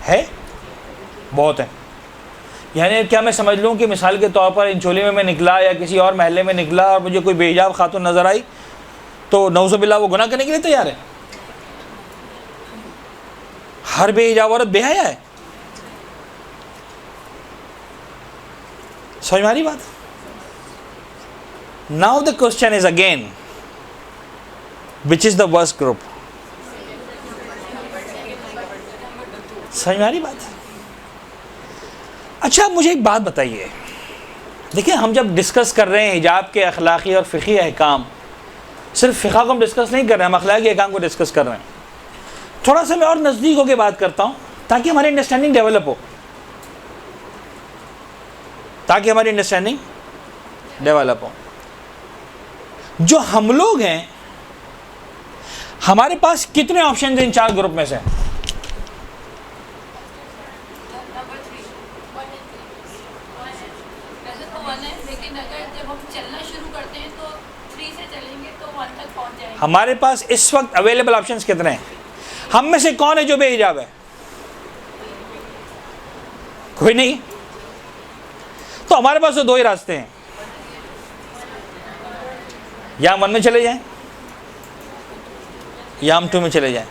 ہے؟ بہت ہے. یعنی کیا میں سمجھ لوں کہ مثال کے طور پر انچولی میں نکلا یا کسی اور محلے میں نکلا اور مجھے کوئی بے حجاب خاتون نظر آئی تو نعوذ باللہ وہ گناہ کرنے کے لیے تیار ہے؟ ہر بے حجاب عورت بے حیا ہے؟ سمجھ میں آ رہی بات؟ Now the question is again which is the worst group. سمجھ میں آ رہی بات؟ اچھا مجھے ایک بات بتائیے، دیکھیں ہم جب ڈسکس کر رہے ہیں حجاب کے اخلاقی اور فقہی احکام، صرف فقہ کو ہم ڈسکس نہیں کر رہے ہیں، ہم اخلاقی احکام کو ڈسکس کر رہے ہیں. تھوڑا سا میں اور نزدیک ہو کے بات کرتا ہوں تاکہ ہماری انڈرسٹینڈنگ ڈیولپ ہو، تاکہ ہماری انڈرسٹینڈنگ ڈیولپ ہو. جو ہم لوگ ہیں ہمارے پاس کتنے آپشنز ہیں ان 4 گروپ میں سے؟ ہمارے پاس اس وقت اویلیبل آپشنز کتنے ہیں؟ ہم میں سے کون ہے جو بے حجاب ہے؟ کوئی نہیں. تو ہمارے پاس تو 2 ہی راستے ہیں، یا ہم 1 میں چلے جائیں یا ہم 2 میں چلے جائیں؟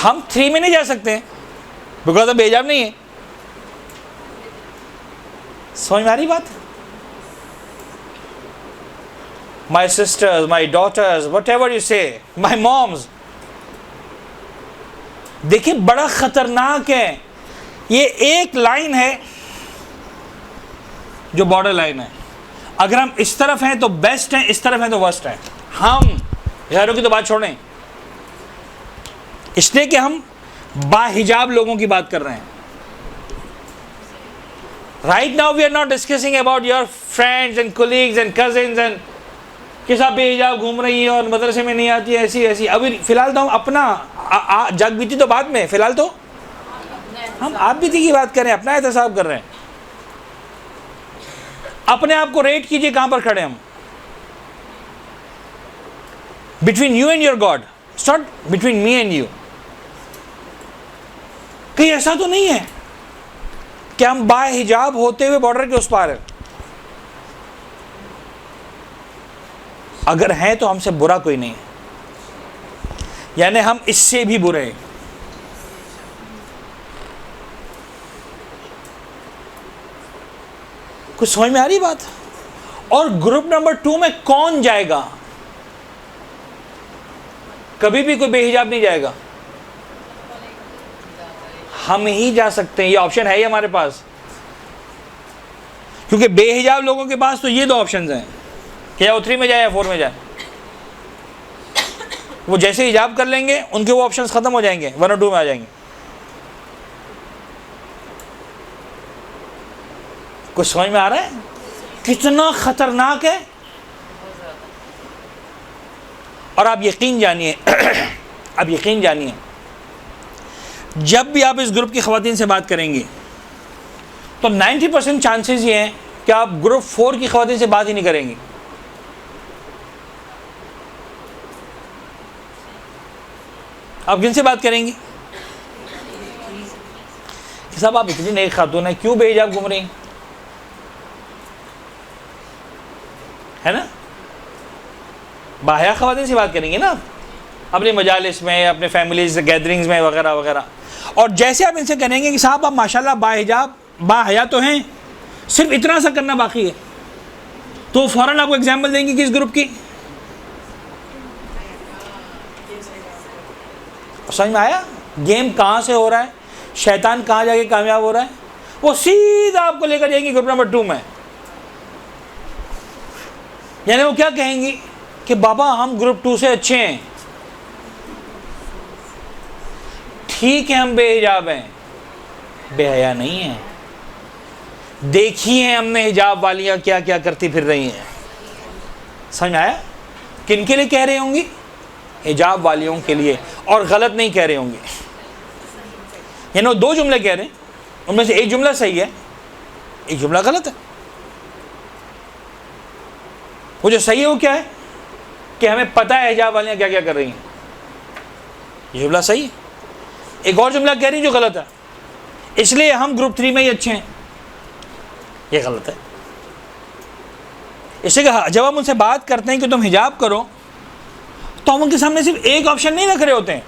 ہم 3 میں نہیں جا سکتے بیکاز اب بے حجاب نہیں ہے. سمجھ میں آ رہی بات؟ My sisters, my daughters, whatever you say, my moms. دیکھیں بڑا خطرناک ہے. یہ ایک لائن ہے جو بارڈر لائن ہے. اگر ہم اس طرف ہیں تو بیسٹ ہیں, اس طرف ہیں تو ورسٹ ہیں. ہم غیروں کی تو بات چھوڑیں, اس لیے کہ ہم باحجاب لوگوں کی بات کر رہے ہیں. Right now we are not discussing about your friends and colleagues and cousins and کہ صاحب بے حجاب گھوم رہی ہیں اور مدرسے میں نہیں آتی ایسی ایسی. ابھی فی الحال تو ہم اپنا جگ بیتی تو بعد میں, فی الحال تو ہم آپ بیتی کی بات کر رہے ہیں, اپنا احتساب کر رہے ہیں. اپنے آپ کو ریٹ کیجئے کہاں پر کھڑے ہم. Between you and your God, it's not between me and you. کہیں ایسا تو نہیں ہے کہ ہم باحجاب ہوتے ہوئے بارڈر کے اس پار ہیں. اگر ہیں تو ہم سے برا کوئی نہیں ہے, یعنی ہم اس سے بھی برے ہیں. کچھ سمجھ میں آ رہی بات؟ اور گروپ نمبر 2 میں کون جائے گا؟ کبھی بھی کوئی بے حجاب نہیں جائے گا, ہم ہی جا سکتے ہیں. یہ آپشن ہے ہی ہمارے پاس, کیونکہ بے حجاب لوگوں کے پاس تو یہ 2 آپشنز ہیں کہ یا وہ 3 میں جائے یا 4 میں جائے. وہ جیسے حجاب کر لیں گے ان کے وہ آپشنز ختم ہو جائیں گے, 1 اور 2 میں آ جائیں گے. کچھ سمجھ میں آ رہا ہے کتنا خطرناک ہے؟ اور آپ یقین جانیے اب یقین جانیے, جب بھی آپ اس گروپ کی خواتین سے بات کریں گے تو 90% چانسز یہ ہیں کہ آپ گروپ 4 کی خواتین سے بات ہی نہیں کریں گے. آپ کن سے بات کریں گی کہ صاحب آپ اتنی نیک خاتون ہیں, کیوں بے حجاب گھوم رہی ہیں, ہے نا؟ باحیا خواتین سے بات کریں گے نا اپنے مجالس میں, اپنے فیملیز گیدرنگز میں وغیرہ وغیرہ. اور جیسے آپ ان سے کہیں گے کہ صاحب آپ ماشاءاللہ باحجاب باحیا تو ہیں, صرف اتنا سا کرنا باقی ہے, تو فوراً آپ کو ایگزامپل دیں گے کس گروپ کی. سمجھ میں آیا گیم کہاں سے ہو رہا ہے, شیطان کہاں جا کے کامیاب ہو رہا ہے؟ وہ سیدھا آپ کو لے کر جائیں گی گروپ نمبر 2 میں. یعنی وہ کیا کہیں گی کہ بابا ہم گروپ 2 سے اچھے ہیں, ٹھیک ہے ہم بے حجاب ہیں, بے حیا نہیں ہیں. دیکھی ہیں ہم نے حجاب والیاں کیا کیا کرتی پھر رہی ہیں. سمجھ آیا؟ کن کے لیے کہہ رہے ہوں گی؟ حجاب والیوں کے لیے, اور غلط نہیں کہہ رہے ہوں گے. یعنی وہ 2 جملے کہہ رہے ہیں, ان میں سے ایک جملہ صحیح ہے, ایک جملہ غلط ہے. وہ جو صحیح ہے وہ کیا ہے کہ ہمیں پتہ ہے حجاب والیاں کیا کیا کر رہی ہیں, یہ جملہ صحیح ہے. ایک اور جملہ کہہ رہی ہیں جو غلط ہے, اس لیے ہم گروپ 3 میں ہی اچھے ہیں, یہ غلط ہے. اس لیے کہ جب ہم ان سے بات کرتے ہیں کہ تم حجاب کرو تو ہم ان کے سامنے صرف ایک آپشن نہیں رکھ رہے ہوتے ہیں,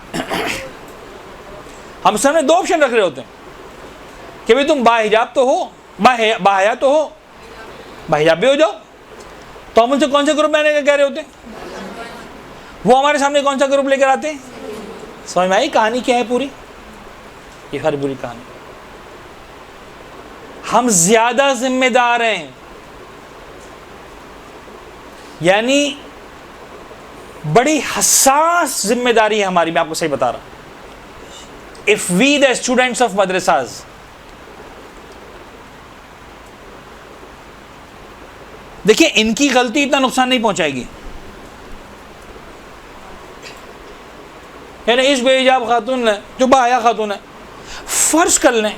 ہم سامنے 2 آپشن رکھ رہے ہوتے ہیں کہ بھئی تم باحجاب تو ہو, باحیا تو ہو, باحجاب بھی ہو جاؤ. تو ہم ان سے کون سے گروپ میں آنے کا کہہ رہے ہوتے ہیں؟ وہ ہمارے سامنے کون سا گروپ لے کر آتے ہیں؟ سمجھ میں آئی کہانی کیا ہے پوری؟ یہ ساری پوری کہانی. ہم زیادہ ذمہ دار ہیں, یعنی بڑی حساس ذمہ داری ہے ہماری. میں آپ کو صحیح بتا رہا ہوں. If we the students of madrasas دیکھیں ان کی غلطی اتنا نقصان نہیں پہنچائے گی. یعنی اس بے حجاب خاتون نے جو باحیا خاتون ہے, فرض کر لیں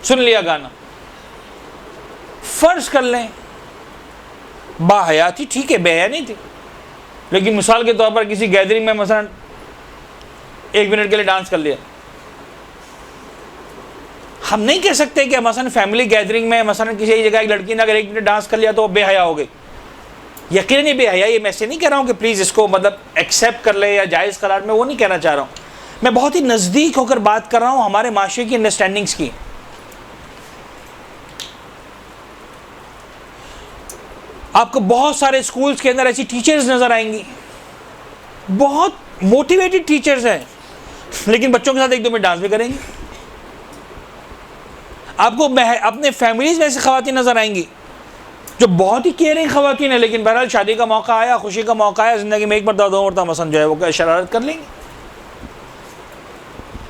سن لیا گانا, فرض کر لیں باحیا تھی, ٹھیک ہے بے حیا نہیں تھی, لیکن مثال کے طور پر کسی گیدرنگ میں مثلا 1 منٹ کے لیے ڈانس کر لیا. ہم نہیں کہہ سکتے کہ مثلا فیملی گیدرنگ میں مثلا کسی ایک جگہ ایک لڑکی نے اگر 1 منٹ ڈانس کر لیا تو وہ بے حیا ہو گئی. یقیناً یہ بے حیائی ہے. میں سے نہیں کہہ رہا ہوں کہ پلیز اس کو مطلب ایکسیپٹ کر لے یا جائز قرار, میں وہ نہیں کہنا چاہ رہا ہوں. میں بہت ہی نزدیک ہو کر بات کر رہا ہوں ہمارے معاشرے کی انڈرسٹینڈنگز کی. آپ کو بہت سارے اسکولز کے اندر ایسی ٹیچرز نظر آئیں گی, بہت موٹیویٹڈ ٹیچرز ہیں, لیکن بچوں کے ساتھ ایک دو منٹ ڈانس بھی کریں گی. آپ کو اپنے فیملیز میں ایسی خواتین نظر آئیں گی جو بہت ہی کیئرنگ خواتین ہیں, لیکن بہرحال شادی کا موقع آیا, خوشی کا موقع آیا, زندگی میں ایک مرتبہ دو مرتبہ مثلا جو ہے وہ شرارت کر لیں گی.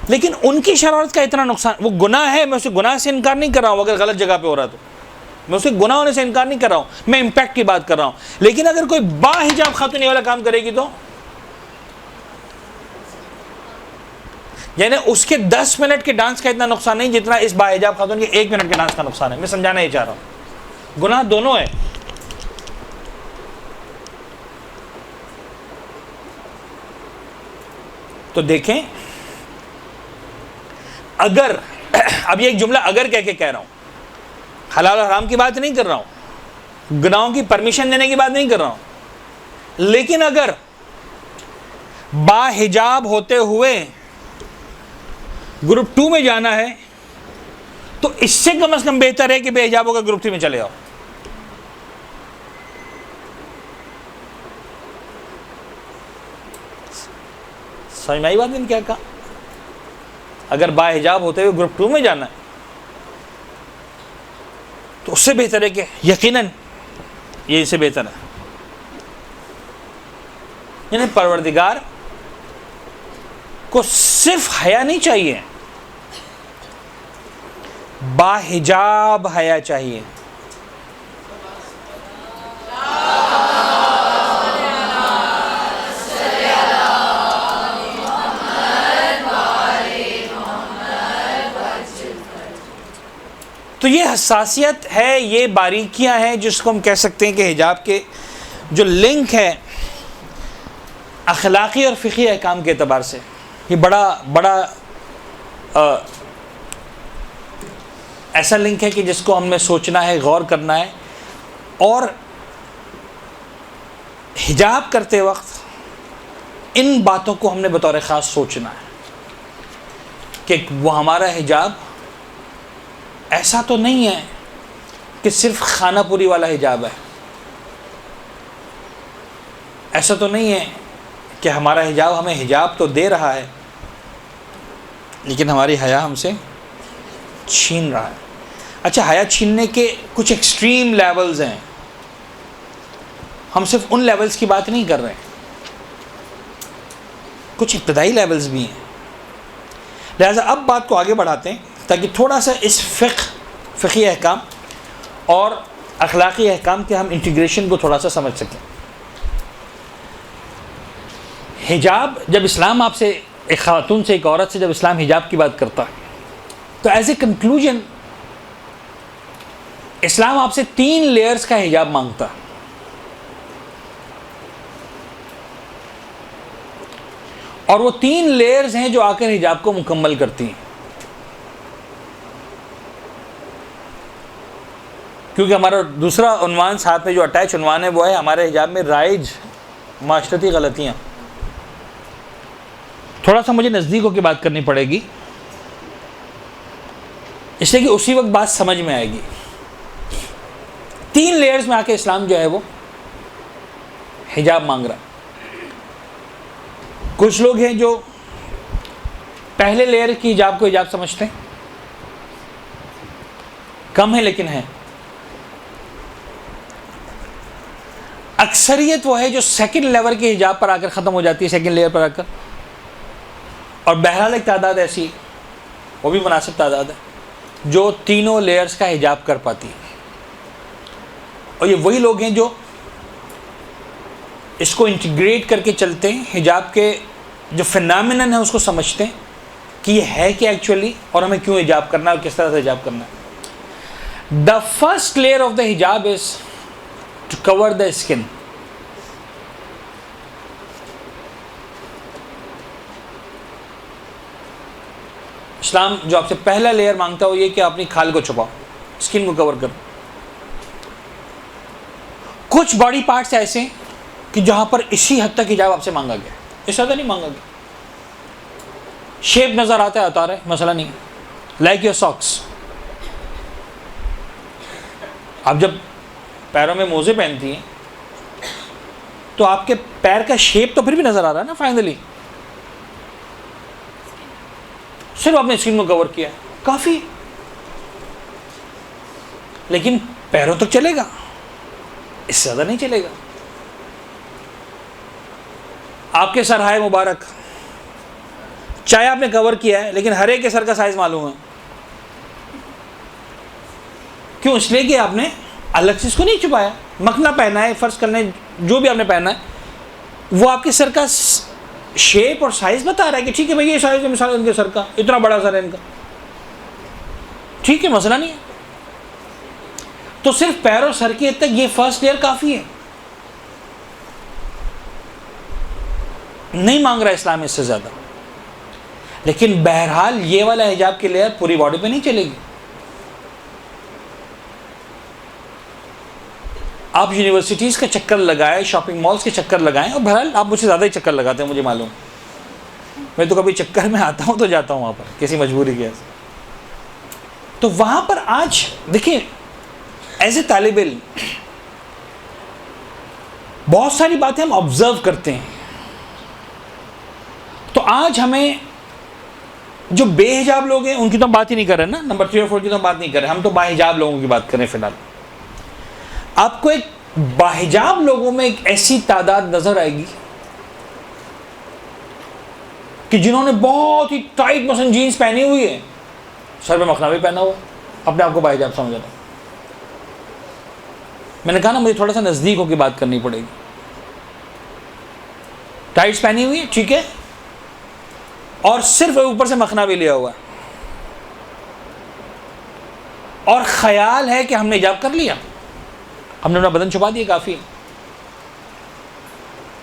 لیکن ان کی شرارت کا اتنا نقصان, وہ گناہ ہے, میں اسے گناہ سے انکار نہیں کر رہا ہوں اگر غلط جگہ پہ ہو رہا تو, میں اسے گناہ ہونے سے انکار نہیں کر رہا ہوں, میں امپیکٹ کی بات کر رہا ہوں. لیکن اگر کوئی با حجاب خاتون یہ والا کام کرے گی تو یعنی اس کے 10 منٹ کے ڈانس کا اتنا نقصان نہیں جتنا اس با حجاب خاتون کے 1 منٹ کے ڈانس کا نقصان ہے. میں سمجھانا یہ چاہ رہا ہوں, گناہ دونوں ہے. تو دیکھیں, اگر اب یہ ایک جملہ اگر کہہ کے کہہ رہا ہوں, حلال اور حرام کی بات نہیں کر رہا ہوں, گناہوں کی پرمیشن دینے کی بات نہیں کر رہا ہوں, لیکن اگر با حجاب ہوتے ہوئے گروپ 2 میں جانا ہے تو اس سے کم از کم بہتر ہے کہ بے حجابوں کا گروپ 3 میں چلے آؤ. سمجھ میں آئی بات؟ نے کیا کہا؟ اگر با حجاب ہوتے ہوئے گروپ 2 میں جانا ہے تو اس سے بہتر ہے کہ یقیناً یہ اس سے بہتر ہے. یعنی پروردگار کو صرف حیا نہیں چاہیے, با حجاب حیا چاہیے. تو یہ حساسیت ہے, یہ باریکیاں ہیں جس کو ہم کہہ سکتے ہیں کہ حجاب کے جو لنک ہے اخلاقی اور فقہی احکام کے اعتبار سے, یہ بڑا ایسا لنک ہے کہ جس کو ہم نے سوچنا ہے, غور کرنا ہے, اور حجاب کرتے وقت ان باتوں کو ہم نے بطور خاص سوچنا ہے کہ وہ ہمارا حجاب ایسا تو نہیں ہے کہ صرف خانہ پوری والا حجاب ہے, ایسا تو نہیں ہے کہ ہمارا حجاب ہمیں حجاب تو دے رہا ہے لیکن ہماری حیا ہم سے چھین رہا ہے. اچھا, حیا چھیننے کے کچھ ایکسٹریم لیولز ہیں, ہم صرف ان لیولز کی بات نہیں کر رہے ہیں, کچھ ابتدائی لیولز بھی ہیں. لہٰذا اب بات کو آگے بڑھاتے ہیں تاکہ تھوڑا سا اس فقہی احکام اور اخلاقی احکام کے ہم انٹیگریشن کو تھوڑا سا سمجھ سکیں. حجاب, جب اسلام آپ سے, ایک خاتون سے, ایک عورت سے جب اسلام حجاب کی بات کرتا ہے تو ایز اے کنکلوژن اسلام آپ سے 3 لیئرز کا حجاب مانگتا ہے. اور وہ 3 لیئرز ہیں جو آ کر حجاب کو مکمل کرتی ہیں, کیونکہ ہمارا دوسرا عنوان ساتھ میں جو اٹیچ عنوان ہے وہ ہے ہمارے حجاب میں رائج معاشرتی غلطیاں. تھوڑا سا مجھے نزدیک ہو کے بات کرنی پڑے گی اس لیے کہ اسی وقت بات سمجھ میں آئے گی. 3 لیئرز میں آ کے اسلام جو ہے وہ حجاب مانگ رہا. کچھ لوگ ہیں جو پہلے لیئر کی حجاب کو حجاب سمجھتے ہیں, کم ہے لیکن ہیں. اکثریت وہ ہے جو سیکنڈ لیول کے حجاب پر آ کر ختم ہو جاتی ہے, سیکنڈ لیئر پر آ کر. اور بہرحال ایک تعداد ایسی, وہ بھی مناسب تعداد ہے, جو تینوں لیئرز کا حجاب کر پاتی ہے. اور یہ وہی لوگ ہیں جو اس کو انٹیگریٹ کر کے چلتے ہیں, حجاب کے جو فینامینن ہے اس کو سمجھتے ہیں کہ یہ ہے کیا ایکچولی, اور ہمیں کیوں حجاب کرنا ہے اور کس طرح سے حجاب کرنا ہے. The first layer of the حجاب از ٹو کور دا اسکن. اسلام جو آپ سے پہلا لیئر مانگتا ہے وہ یہ کہ اپنی کھال کو چھپاؤ, اسکن کو کور کرو. کچھ باڈی پارٹس ایسے ہیں کہ جہاں پر اسی حد تک حجاب آپ سے مانگا گیا، اس زیادہ نہیں مانگا گیا. شیپ نظر آتا ہے اتارا ہے، مسئلہ نہیں. لائک یور ساکس، آپ جب پیروں میں موزے پہنتی ہیں تو آپ کے پیر کا شیپ تو پھر بھی نظر آ رہا ہے نا فائنلی. صرف آپ نے اسکن کو کور کیا کافی، لیکن پیروں تک چلے گا، اس سے زیادہ نہیں چلے گا. آپ کے سرہائے مبارک چاہے آپ نے کور کیا ہے، لیکن ہر ایک کے سر کا سائز معلوم ہے. کیوں؟ اس لیے کہ آپ نے الگ سے اس کو نہیں چھپایا. مکھنا پہنا ہے، فرض کرنے جو بھی آپ نے پہنا ہے وہ آپ کے سر کا شیپ اور سائز بتا رہا ہے کہ ٹھیک ہے بھائی یہ سائز ہے، مثال ان کے سر کا اتنا بڑا سر ہے ان کا، ٹھیک ہے مسئلہ نہیں ہے. تو صرف پیر اور سر کی حد تک یہ فرسٹ لیئر کافی ہے، نہیں مانگ رہا اسلام اس سے زیادہ. لیکن بہرحال یہ والا حجاب کی لیئر پوری باڈی پہ نہیں چلے گی. آپ یونیورسٹیز کا چکر لگائیں، شاپنگ مالز کے چکر لگائیں، اور بہرحال آپ مجھ سے زیادہ ہی چکر لگاتے ہیں مجھے معلوم. میں تو کبھی چکر میں آتا ہوں تو جاتا ہوں وہاں پر کسی مجبوری کی وجہ سے. تو وہاں پر آج دیکھیں ایز اے طالب علم بہت ساری باتیں ہم آبزرو کرتے ہیں. تو آج ہمیں جو بے حجاب لوگ ہیں ان کی تو ہم بات ہی نہیں کر رہے نا، نمبر 3 اور 4 کی تو ہم بات نہیں کر رہے، ہم تو باحجاب لوگوں کی بات کریں. فی الحال آپ کو ایک باحجاب لوگوں میں ایک ایسی تعداد نظر آئے گی کہ جنہوں نے بہت ہی ٹائٹ مثلا جینز پہنی ہوئی ہے، سر پہ مکھنا بھی پہنا ہوا، اپنے آپ کو باحجاب سمجھ رہا. میں نے کہا نا مجھے تھوڑا سا نزدیک ہو کے بات کرنی پڑے گی. ٹائٹس پہنی ہوئی ہے ٹھیک ہے، اور صرف اوپر سے مکھنا بھی لیا ہوا ہے، اور خیال ہے کہ ہم نے حجاب کر لیا، ہم نے اپنا بدن چھپا دیا کافی.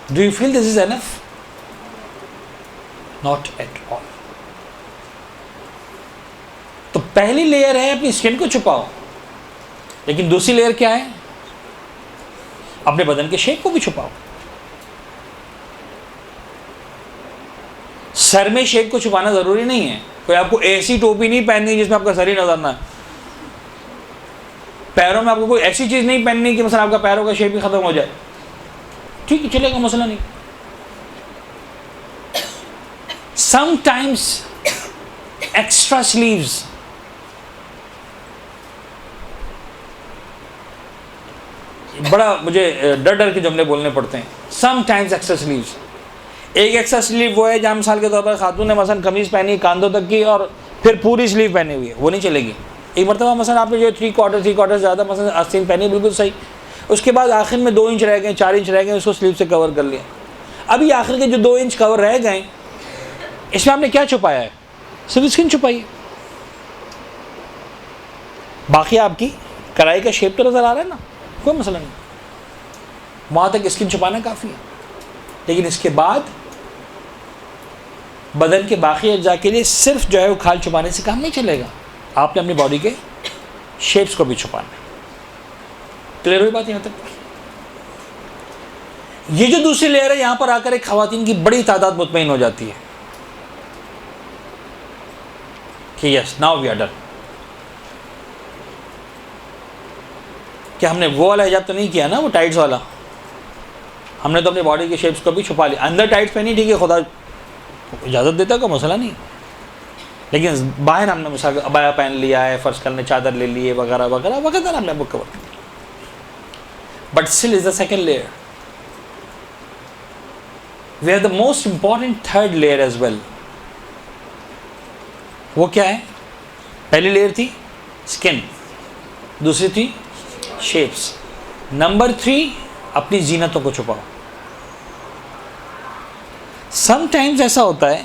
Do you feel this is enough? Not at all. تو پہلی لیئر ہے اپنی اسکن کو چھپاؤ، لیکن دوسری لیئر کیا ہے؟ اپنے بدن کے شیپ کو بھی چھپاؤ. سر میں شیپ کو چھپانا ضروری نہیں ہے، کوئی آپ کو ایسی ٹوپی نہیں پہننی جس میں آپ کا سر ہی نظر نہ ہے. پیروں میں آپ کو کوئی ایسی چیز نہیں پہننی کہ مثلا آپ کا پیروں کا شیپ ہی ختم ہو جائے، ٹھیک ہے چلے گا مسئلہ نہیں. سم ٹائمس ایکسٹرا سلیوز، بڑا مجھے ڈر کے جملے بولنے پڑتے ہیں. سم ٹائمس ایکسٹرا سلیوز، ایک ایکسٹرا سلیو وہ ہے جہاں مثال کے طور پر خاتون نے مثلا قمیض پہنی کاندھوں تک کی اور پھر پوری سلیو پہنی ہوئی ہے، وہ نہیں چلے گی. ایک مرتبہ مثلا آپ نے جو 3/4 زیادہ مثلا آستین پہنی بالکل صحیح، اس کے بعد آخر میں 2 انچ رہ گئے 4 انچ رہ گئے، اس کو سلیو سے کور کر لیا. ابھی آخر کے جو 2 انچ کور رہ گئے اس میں آپ نے کیا چھپایا ہے؟ صرف اسکن چھپائی ہے، باقی آپ کی کرائی کا شیپ تو نظر آ رہا ہے نا، کوئی مسئلہ نہیں. وہاں تک اسکن چھپانا کافی ہے. لیکن اس کے بعد بدن کے باقی اجزاء کے لیے صرف جو ہے وہ کھال چھپانے سے کام نہیں چلے گا، آپ نے اپنی باڈی کے شیپس کو بھی چھپانا ہے. کلیئر ہوئی بات یہاں تک؟ یہ جو دوسری لیئر ہے یہاں پر آ کر ایک خواتین کی بڑی تعداد مطمئن ہو جاتی ہے کہ yes now we are done. کہ ہم نے وہ والا حجاب تو نہیں کیا نا، وہ ٹائٹس والا، ہم نے تو اپنی باڈی کے شیپس کو بھی چھپا لیا. اندر ٹائٹس پہنی ٹھیک ہے، خدا اجازت دیتا کوئی مسئلہ نہیں، لیکن باہر ہم نے مثال ابایا پہن لیا ہے، فرض کرنے چادر لے لیے وغیرہ وغیرہ وغیرہ، ہم نے بک cover. But still is the second layer. We have the most important third layer as well. وہ کیا ہے؟ پہلی لیئر تھی اسکن، دوسری تھی شیپس، نمبر 3 اپنی زینتوں کو چھپاؤ. سم ٹائمز ایسا ہوتا ہے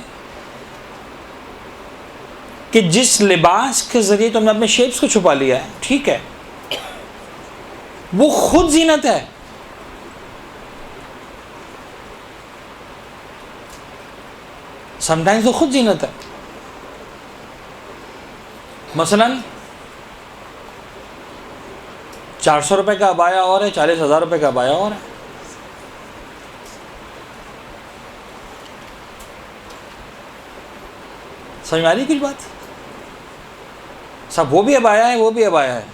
کہ جس لباس کے ذریعے تم نے اپنے شیپس کو چھپا لیا ہے ٹھیک ہے، وہ خود زینت ہے. سم ٹائمز وہ خود زینت ہے. مثلا 400 روپے کا ابایا اور ہے، 40,000 روپے کا ابایا اور ہے. سمجھ میں آ رہی کچھ بات؟ سب وہ بھی ابایا ہے، وہ بھی ابایا ہے،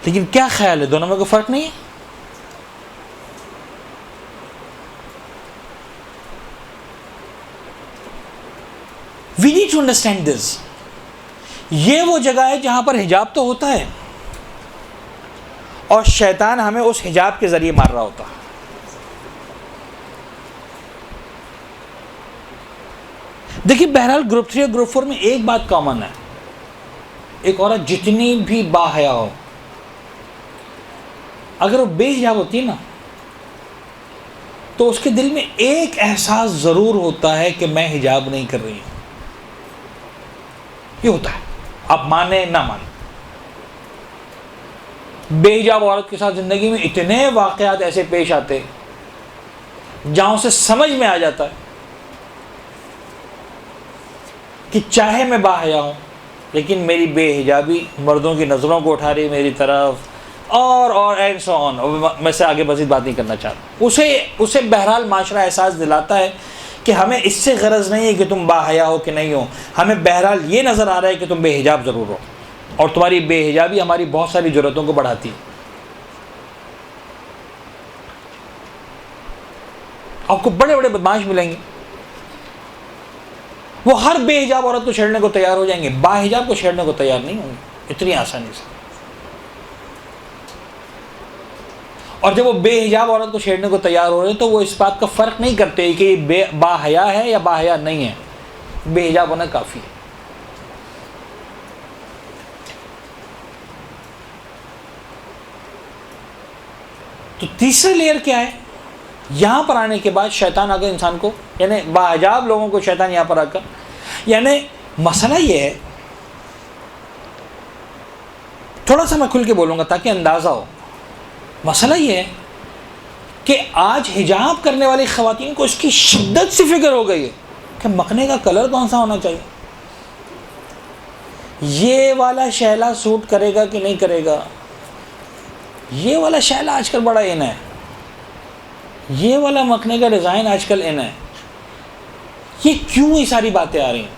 لیکن کیا خیال ہے دونوں میں کوئی فرق نہیں ہے؟ We need to understand this. یہ وہ جگہ ہے جہاں پر حجاب تو ہوتا ہے اور شیطان ہمیں اس حجاب کے ذریعے مار رہا ہوتا ہے. دیکھیے بہرحال گروپ 3 اور گروپ 4 میں ایک بات کامن ہے، ایک عورت جتنی بھی باحیا ہو، اگر وہ بے حجاب ہوتی ہے نا تو اس کے دل میں ایک احساس ضرور ہوتا ہے کہ میں حجاب نہیں کر رہی ہوں. یہ ہوتا ہے، آپ مانے نہ مانے. بے حجاب عورت کے ساتھ زندگی میں اتنے واقعات ایسے پیش آتے جہاں اسے سمجھ میں آ جاتا ہے کہ چاہے میں باحیا ہوں لیکن میری بے حجابی مردوں کی نظروں کو اٹھا رہی میری طرف، اور اینڈ سو آن. میں سے آگے مزید بات نہیں کرنا چاہتا. اسے بہرحال معاشرہ احساس دلاتا ہے کہ ہمیں اس سے غرض نہیں ہے کہ تم باحیا ہو کہ نہیں ہو، ہمیں بہرحال یہ نظر آ رہا ہے کہ تم بے حجاب ضرور ہو، اور تمہاری بے حجابی ہماری بہت ساری ضرورتوں کو بڑھاتی ہے. آپ کو بڑے بڑے بدماش ملیں گے، وہ ہر بے حجاب عورت کو چھیڑنے کو تیار ہو جائیں گے، با حجاب کو چھیڑنے کو تیار نہیں ہوں گے اتنی آسانی سے. اور جب وہ بے حجاب عورت کو چھیڑنے کو تیار ہو رہے ہیں تو وہ اس بات کا فرق نہیں کرتے کہ یہ با حیا ہے یا با حیا نہیں ہے، بے حجاب ہونا کافی ہے. تو تیسرا لیئر کیا ہے؟ یہاں پر آنے کے بعد شیطان آگے انسان کو، یعنی با حجاب لوگوں کو شیطان یہاں پر آ کر، یعنی مسئلہ یہ ہے، تھوڑا سا میں کھل کے بولوں گا تاکہ اندازہ ہو. مسئلہ یہ ہے کہ آج حجاب کرنے والی خواتین کو اس کی شدت سے فکر ہو گئی ہے کہ مکھنے کا کلر کون سا ہونا چاہیے، یہ والا شیلا سوٹ کرے گا کہ نہیں کرے گا، یہ والا شیلا آج کل بڑا ان ہے، یہ والا مکھنے کا ڈیزائن آج کل ان ہے. یہ کیوں یہ ساری باتیں آ رہی ہیں؟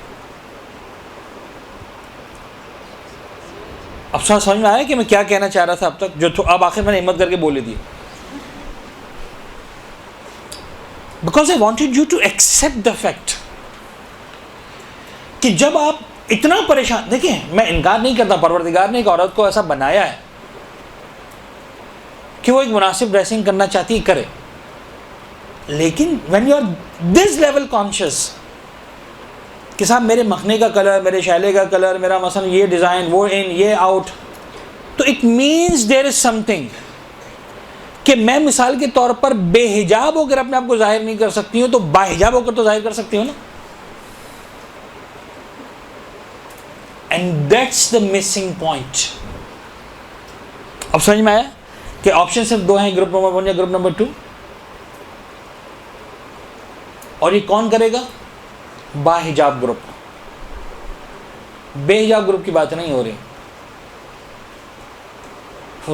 اب سمجھ میں آیا کہ میں کیا کہنا چاہ رہا تھا اب تک، جو اب آخر میں نے ہمت کر کے بول دی. Because I wanted you to accept the fact کہ جب آپ اتنا پریشان، دیکھیں میں انکار نہیں کرتا، پروردگار نے ایک عورت کو ایسا بنایا ہے کہ وہ ایک مناسب ڈریسنگ کرنا چاہتی ہے کرے، لیکن when you are this level conscious کہ صاحب میرے مکھنے کا کلر، میرے شیلے کا کلر، میرا مثلا یہ ڈیزائن، وہ ان، یہ آؤٹ، تو it means there is some thing کہ میں مثال کے طور پر بے حجاب ہو کر اپنے آپ کو ظاہر نہیں کر سکتی ہوں تو با حجاب ہو کر تو ظاہر کر سکتی ہوں نا. And that's the missing point. اب سمجھ میں آیا کہ آپشن صرف دو ہیں، گروپ نمبر 1 یا گروپ نمبر 2. اور یہ کون کرے گا؟ با حجاب گروپ. بے حجاب گروپ کی بات نہیں ہو رہی.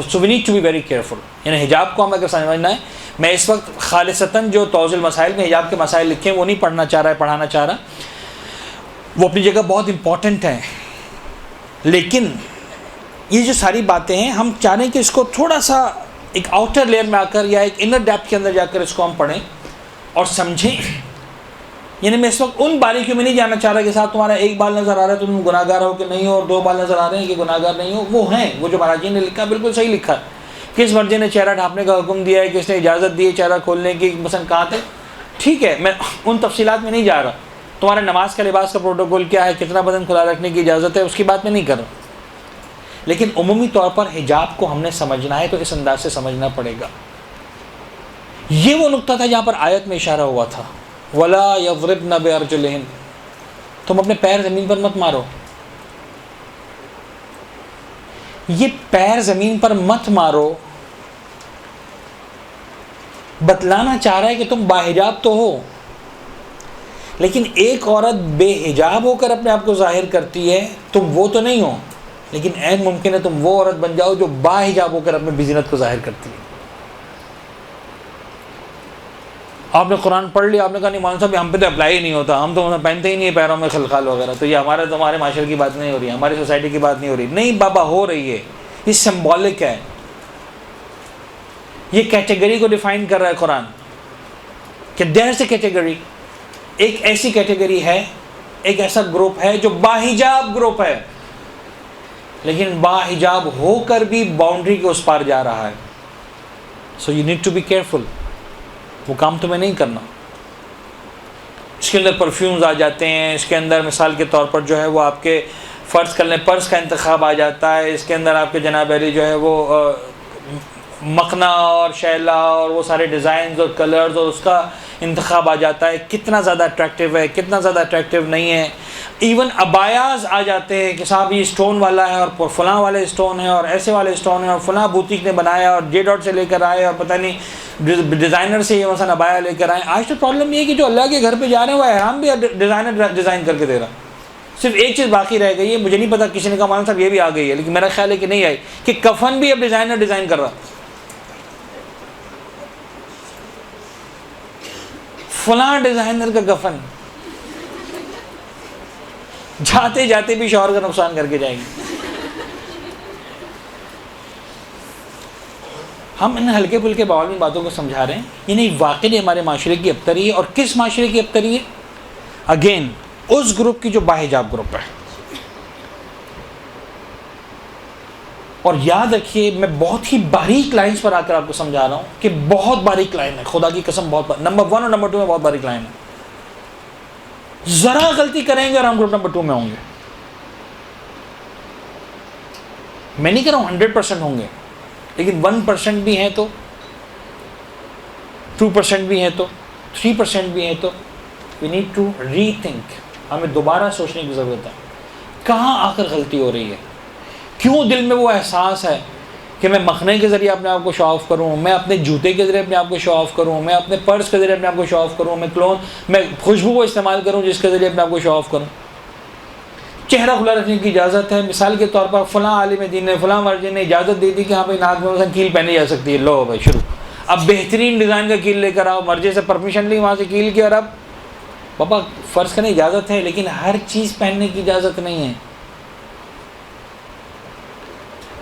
So we need to be very careful. یعنی حجاب کو ہم اگر سمجھنا ہے، میں اس وقت خالصتاً جو توضیح المسائل میں حجاب کے مسائل لکھے ہیں وہ نہیں پڑھنا چاہ رہا ہے، پڑھانا چاہ رہا، وہ اپنی جگہ بہت امپورٹنٹ ہیں، لیکن یہ جو ساری باتیں ہیں ہم چاہ رہے ہیں کہ اس کو تھوڑا سا ایک آؤٹر لیئر میں آ کر یا ایک انر ڈیپتھ کے اندر جا کر اس کو ہم پڑھیں اور سمجھیں. یعنی میں اس وقت ان باریکیوں میں نہیں جانا چاہ رہا کہ صاحب تمہارا ایک بال نظر آ رہا ہے تو تم گناہ گار ہو کہ نہیں ہو، اور 2 بال نظر آ رہے ہیں کہ گناہ گار نہیں ہو. وہ ہیں، وہ جو مہاراجی نے لکھا بالکل صحیح لکھا ہے. کس مرضی نے چہرہ ڈھانپنے کا حکم دیا ہے، کس نے اجازت دی ہے چہرہ کھولنے کی، مثلا کہاں تھے، ٹھیک ہے میں ان تفصیلات میں نہیں جا رہا. تمہارے نماز کا لباس کا پروٹوکول کیا ہے، کتنا بدن کھلا رکھنے کی اجازت ہے، اس کی بات میں نہیں کر رہا. لیکن عمومی طور پر حجاب کو ہم نے سمجھنا ہے تو اس انداز سے سمجھنا پڑے گا. یہ وہ نقطہ تھا جہاں پر آیت میں اشارہ ہوا تھا، وَلَا يَضْرِبْنَ بِأَرْجُلِهِنَّ، تم اپنے پیر زمین پر مت مارو. یہ پیر زمین پر مت مارو بتلانا چاہ رہا ہے کہ تم باحجاب تو ہو، لیکن ایک عورت بے حجاب ہو کر اپنے آپ کو ظاہر کرتی ہے، تم وہ تو نہیں ہو. لیکن عین ممکن ہے تم وہ عورت بن جاؤ جو با حجاب ہو کر اپنے بزینت کو ظاہر کرتی ہے. آپ نے قرآن پڑھ لیا, آپ نے کہا نہیں مولانا صاحب ہم پہ تو اپلائی ہی نہیں ہوتا, ہم تو پہنتے ہی نہیں پیروں میں خلخال وغیرہ, تو یہ ہمارے معاشرے کی بات نہیں ہو رہی, ہماری سوسائٹی کی بات نہیں ہو رہی. نہیں بابا, ہو رہی ہے. یہ سمبولک ہے, یہ کیٹیگری کو ڈیفائن کر رہا ہے قرآن کہ دیر سے کیٹیگری, ایک ایسی کیٹیگری ہے, ایک ایسا گروپ ہے جو باحجاب گروپ ہے, لیکن باحجاب ہو کر بھی باؤنڈری کے اس پار جا رہا ہے. So you need to be careful. وہ کام تمہیں نہیں کرنا. اس کے اندر پرفیومز آ جاتے ہیں, اس کے اندر مثال کے طور پر جو ہے وہ آپ کے فرض کر لیں پرس کا انتخاب آ جاتا ہے, اس کے اندر آپ کے جناب علی جو ہے وہ مکھنا اور شیلا اور وہ سارے ڈیزائنز اور کلرز اور اس کا انتخاب آ جاتا ہے. کتنا زیادہ اٹریکٹیو ہے, کتنا زیادہ اٹریکٹیو نہیں ہے. ایون ابایاز آ جاتے ہیں کہ صاحب یہ اسٹون والا ہے اور فلاں والے اسٹون ہیں اور ایسے والے اسٹون ہیں اور فلاں بوتیک نے بنایا اور جے ڈاٹ سے لے کر آئے اور پتہ نہیں ڈیزائنر سے یہ مثلا ابایا لے کر آئے. آج تو پرابلم یہ ہے کہ جو اللہ کے گھر پہ جا رہے ہیں وہ احرام بھی ڈیزائنر ڈیزائن کر کے دے رہا. صرف ایک چیز باقی رہ گئی ہے, مجھے نہیں پتا کسی نے کہا مولانا صاحب یہ بھی آ گئی ہے, لیکن میرا خیال ہے کہ نہیں آئی, کہ کفن بھی اب ڈیزائنر ڈیزائن کر رہا. فلاں ڈیزائنر کا کفن, جاتے جاتے بھی شوہر کا نقصان کر کے جائیں گے. ہم ان ہلکے پھلکے باول میں باتوں کو سمجھا رہے ہیں, یہ نہیں واقعی ہمارے معاشرے کی ابتری ہے. اور کس معاشرے کی ابتری ہے؟ اگین اس گروپ کی جو باحجاب گروپ ہے. اور یاد رکھیے, میں بہت ہی باریک لائنز پر آ کر آپ کو سمجھا رہا ہوں کہ بہت باریک لائن ہے, خدا کی قسم بہت نمبر 1 اور نمبر 2 میں بہت باریک لائن ہے. ذرا غلطی کریں گے اور ہم گروپ نمبر 2 میں ہوں گے. میں نہیں کہہ رہا ہوں 100% ہوں گے, لیکن 1% بھی ہیں تو 2% بھی ہیں تو 3% بھی ہیں تو we need to rethink. ہمیں دوبارہ سوچنے کی ضرورت ہے کہاں آ کر غلطی ہو رہی ہے. کیوں دل میں وہ احساس ہے کہ میں مکھنے کے ذریعے اپنے آپ کو شو آف کروں, میں اپنے جوتے کے ذریعے اپنے آپ کو شو آف کروں, میں اپنے پرس کے ذریعے اپنے آپ کو شو آف کروں, میں خوشبو کو استعمال کروں جس کے ذریعے اپنے آپ کو شو آف کروں. چہرہ کھلا رکھنے کی اجازت ہے. مثال کے طور پر فلاں عالم دین نے, فلاں مرجع نے اجازت دے دی کہ ہاں بھائی ناک میں مثلا کیل پہنی جا سکتی ہے. لو بھائی شروع, اب بہترین ڈیزائن کا کیل لے کر آؤ, مرجع سے پرمیشن لی وہاں سے کیل کی, اور اب پاپا فرض کرنے اجازت ہے لیکن ہر چیز پہننے کی اجازت نہیں ہے.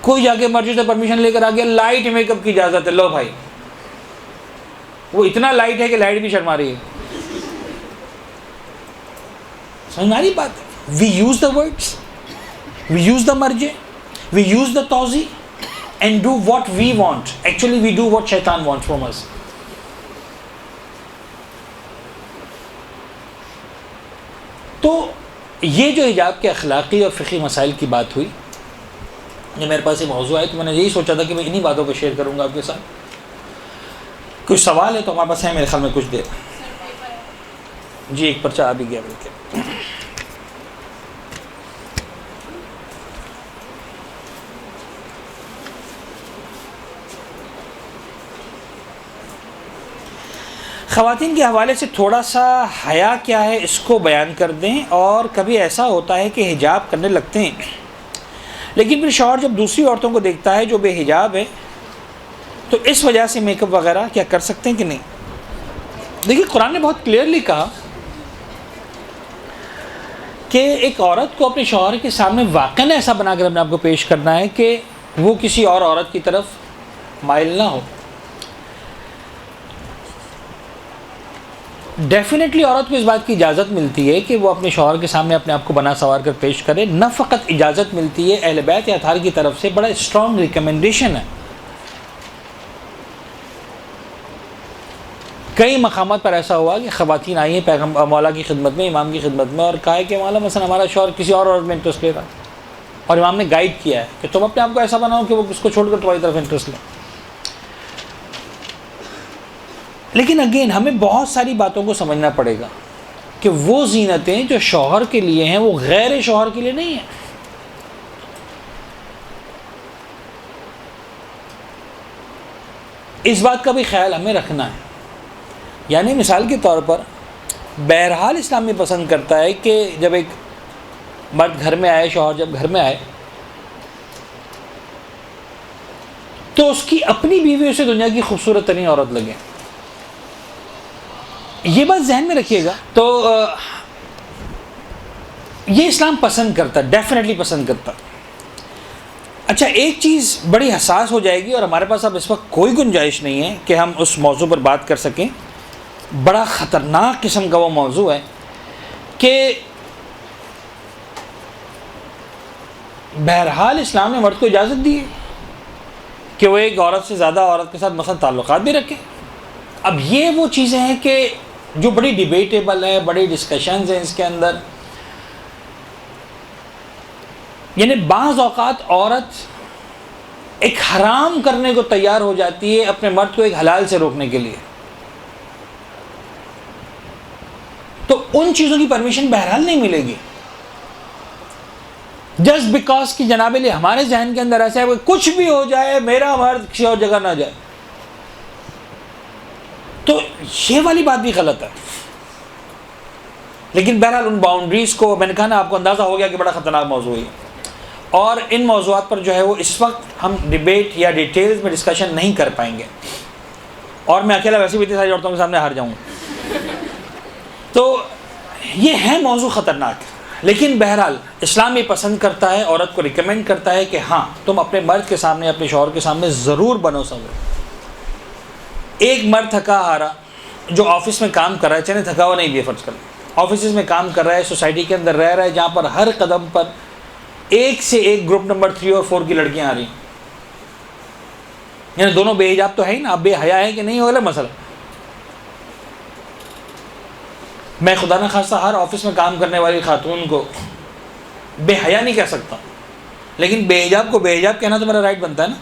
کوئی جا کے مرجع سے پرمیشن لے کر آ گیا لائٹ میک اپ کی اجازت ہے. لو بھائی وہ اتنا لائٹ ہے کہ لائٹ بھی شرما رہی ہے. سمجھ میں آ رہی بات؟ We use the words, we use the marja, we use the tawzi and do what we want. Actually we do what shaitan wants from us. تو یہ جو حجاب کے اخلاقی اور فقہی مسائل کی بات ہوئی, یہ میرے پاس یہ موضوع ہے تو میں نے یہی سوچا تھا کہ میں انہی باتوں کو شیئر کروں گا آپ کے ساتھ. کچھ سوال ہے تو ہمارے پاس ہے میرے خیال میں کچھ دیر. جی ایک پرچہ آ بھی گیا بلکہ. خواتین کے حوالے سے تھوڑا سا حیا کیا ہے اس کو بیان کر دیں. اور کبھی ایسا ہوتا ہے کہ حجاب کرنے لگتے ہیں لیکن پھر شوہر جب دوسری عورتوں کو دیکھتا ہے جو بے حجاب ہے تو اس وجہ سے میک اپ وغیرہ کیا کر سکتے ہیں کہ نہیں؟ دیکھیے قرآن نے بہت کلیئرلی کہا کہ ایک عورت کو اپنے شوہر کے سامنے واقعاً ایسا بنا کر اپنے آپ کو پیش کرنا ہے کہ وہ کسی اور عورت کی طرف مائل نہ ہو. ڈیفینیٹلی عورت کو اس بات کی اجازت ملتی ہے کہ وہ اپنے شوہر کے سامنے اپنے آپ کو بنا سنوار کر پیش کرے. نہ فقط اجازت ملتی ہے, اہل بیت اطہار کی طرف سے بڑا اسٹرانگ ریکمنڈیشن ہے. کئی مقامات پر ایسا ہوا کہ خواتین آئی ہیں پیغمبر مولا کی خدمت میں, امام کی خدمت میں, اور کہا ہے کہ مولا مثلا ہمارا شوہر کسی اور عورت میں انٹرسٹ لے رہا ہے, اور امام نے گائیڈ کیا ہے کہ تم اپنے آپ کو ایسا بناؤ کہ وہ اس کو چھوڑ کر تمہاری طرف انٹرسٹ لے. لیکن اگین ہمیں بہت ساری باتوں کو سمجھنا پڑے گا کہ وہ زینتیں جو شوہر کے لیے ہیں وہ غیر شوہر کے لیے نہیں ہیں. اس بات کا بھی خیال ہمیں رکھنا ہے. یعنی مثال کے طور پر بہرحال اسلام میں پسند کرتا ہے کہ جب ایک مرد گھر میں آئے, شوہر جب گھر میں آئے تو اس کی اپنی بیوی اسے دنیا کی خوبصورت ترین عورت لگے. یہ بات ذہن میں رکھیے گا. تو یہ اسلام پسند کرتا، ڈیفینیٹلی پسند کرتا. اچھا، ایک چیز بڑی حساس ہو جائے گی اور ہمارے پاس اب اس وقت کوئی گنجائش نہیں ہے کہ ہم اس موضوع پر بات کر سکیں. بڑا خطرناک قسم کا وہ موضوع ہے کہ بہرحال اسلام نے مرد کو اجازت دی ہے کہ وہ ایک عورت سے زیادہ عورت کے ساتھ مثلا تعلقات بھی رکھے. اب یہ وہ چیزیں ہیں کہ جو بڑی ڈیبیٹیبل ہے، بڑی ڈسکشنز ہیں اس کے اندر. یعنی بعض اوقات عورت ایک حرام کرنے کو تیار ہو جاتی ہے اپنے مرد کو ایک حلال سے روکنے کے لیے. تو ان چیزوں کی پرمیشن بہرحال نہیں ملے گی، جسٹ بیکاز کہ جناب علی ہمارے ذہن کے اندر ایسا ہے کہ کچھ بھی ہو جائے میرا مرد کسی اور جگہ نہ جائے. تو یہ والی بات بھی غلط ہے. لیکن بہرحال ان باؤنڈریز کو میں نے کہا نا، آپ کو اندازہ ہو گیا کہ بڑا خطرناک موضوع ہے، اور ان موضوعات پر جو ہے وہ اس وقت ہم ڈیبیٹ یا ڈیٹیلز میں ڈسکشن نہیں کر پائیں گے، اور میں اکیلا ویسے بھی اتنی ساری عورتوں کے سامنے ہار جاؤں. تو یہ ہے موضوع خطرناک. لیکن بہرحال اسلام یہ پسند کرتا ہے، عورت کو ریکمینڈ کرتا ہے کہ ہاں تم اپنے مرد کے سامنے، اپنے شوہر کے سامنے ضرور بنو صبر. ایک مرد تھکا ہارا جو آفس میں کام کر رہا ہے، چلے تھکا ہوا نہیں بھی ہے، فرض کر آفیسز میں کام کر رہا ہے، سوسائٹی کے اندر رہ رہا ہے جہاں پر ہر قدم پر ایک سے ایک گروپ نمبر 3 اور 4 کی لڑکیاں آ رہی ہیں. یعنی دونوں بے حجاب تو ہے ہی نا، اب بے حیا ہے کہ نہیں ہو گا مسئلہ. میں خدا نہ خواستہ ہر آفس میں کام کرنے والی خاتون کو بے حیا نہیں کہہ سکتا، لیکن بے حجاب کو بے حجاب کہنا تو میرا رائٹ بنتا ہے نا،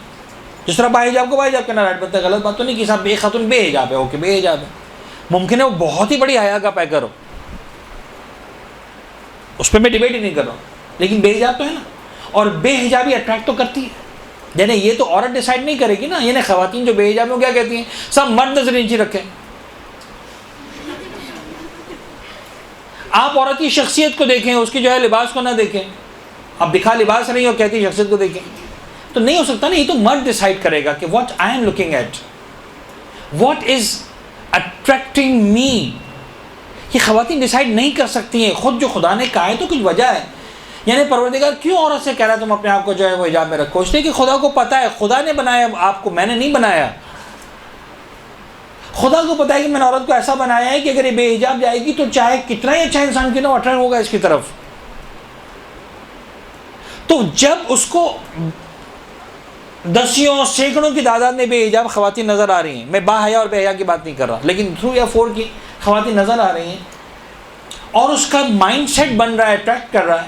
جس طرح با حجاب کو با حجاب کہنا رائٹ بنتا ہے. غلط بات تو نہیں کہ صاحب ایک خاتون بے حجاب ہے، اوکے بے حجاب ہے. ممکن ہے وہ بہت ہی بڑی حیا کا پیکر ہو، اس پہ میں ڈیبیٹ ہی نہیں کر رہا ہوں، لیکن بے حجاب تو ہے نا. اور بے حجابی اٹریکٹ تو کرتی ہے. یعنی یہ تو عورت ڈیسائیڈ نہیں کرے گی نا. یعنی خواتین جو بے حجاب ہیں کیا کہتی ہیں، سب مرد نظر نیچے رکھیں. آپ عورت کی شخصیت کو دیکھیں، اس کی جو ہے لباس کو نہ دیکھیں. اب دکھا لباس نہیں اور کہتی شخصیت کو دیکھیں، تو نہیں ہو سکتا نا. یہ تو مرد ڈیسائیڈ کرے گا کہ what I am looking at, what is attracting me. یہ خواتین ڈیسائیڈ نہیں کر سکتی ہیں خود. جو خدا نے کہا ہے تو کچھ وجہ ہے. یعنی پروردگار کیوں عورت سے کہہ رہا ہے تم اپنے آپ کو جو ہے وہ حجاب میں رکھو؟ اس لیے کہ خدا کو پتہ ہے، خدا نے بنایا آپ کو، میں نے نہیں بنایا. خدا کو پتہ ہے کہ میں نے عورت کو ایسا بنایا ہے کہ اگر یہ بے حجاب جائے گی تو چاہے کتنا ہی اچھا انسان کیوں نہ اٹریکٹ ہوگا اس کی طرف. تو جب اس کو دسیوں سینکڑوں کی تعداد میں بے حجاب خواتین نظر آ رہی ہیں، میں با حیا اور بے حیا کی بات نہیں کر رہا، لیکن 3 یا 4 کی خواتین نظر آ رہی ہیں اور اس کا مائنڈ سیٹ بن رہا ہے، اٹریکٹ کر رہا ہے،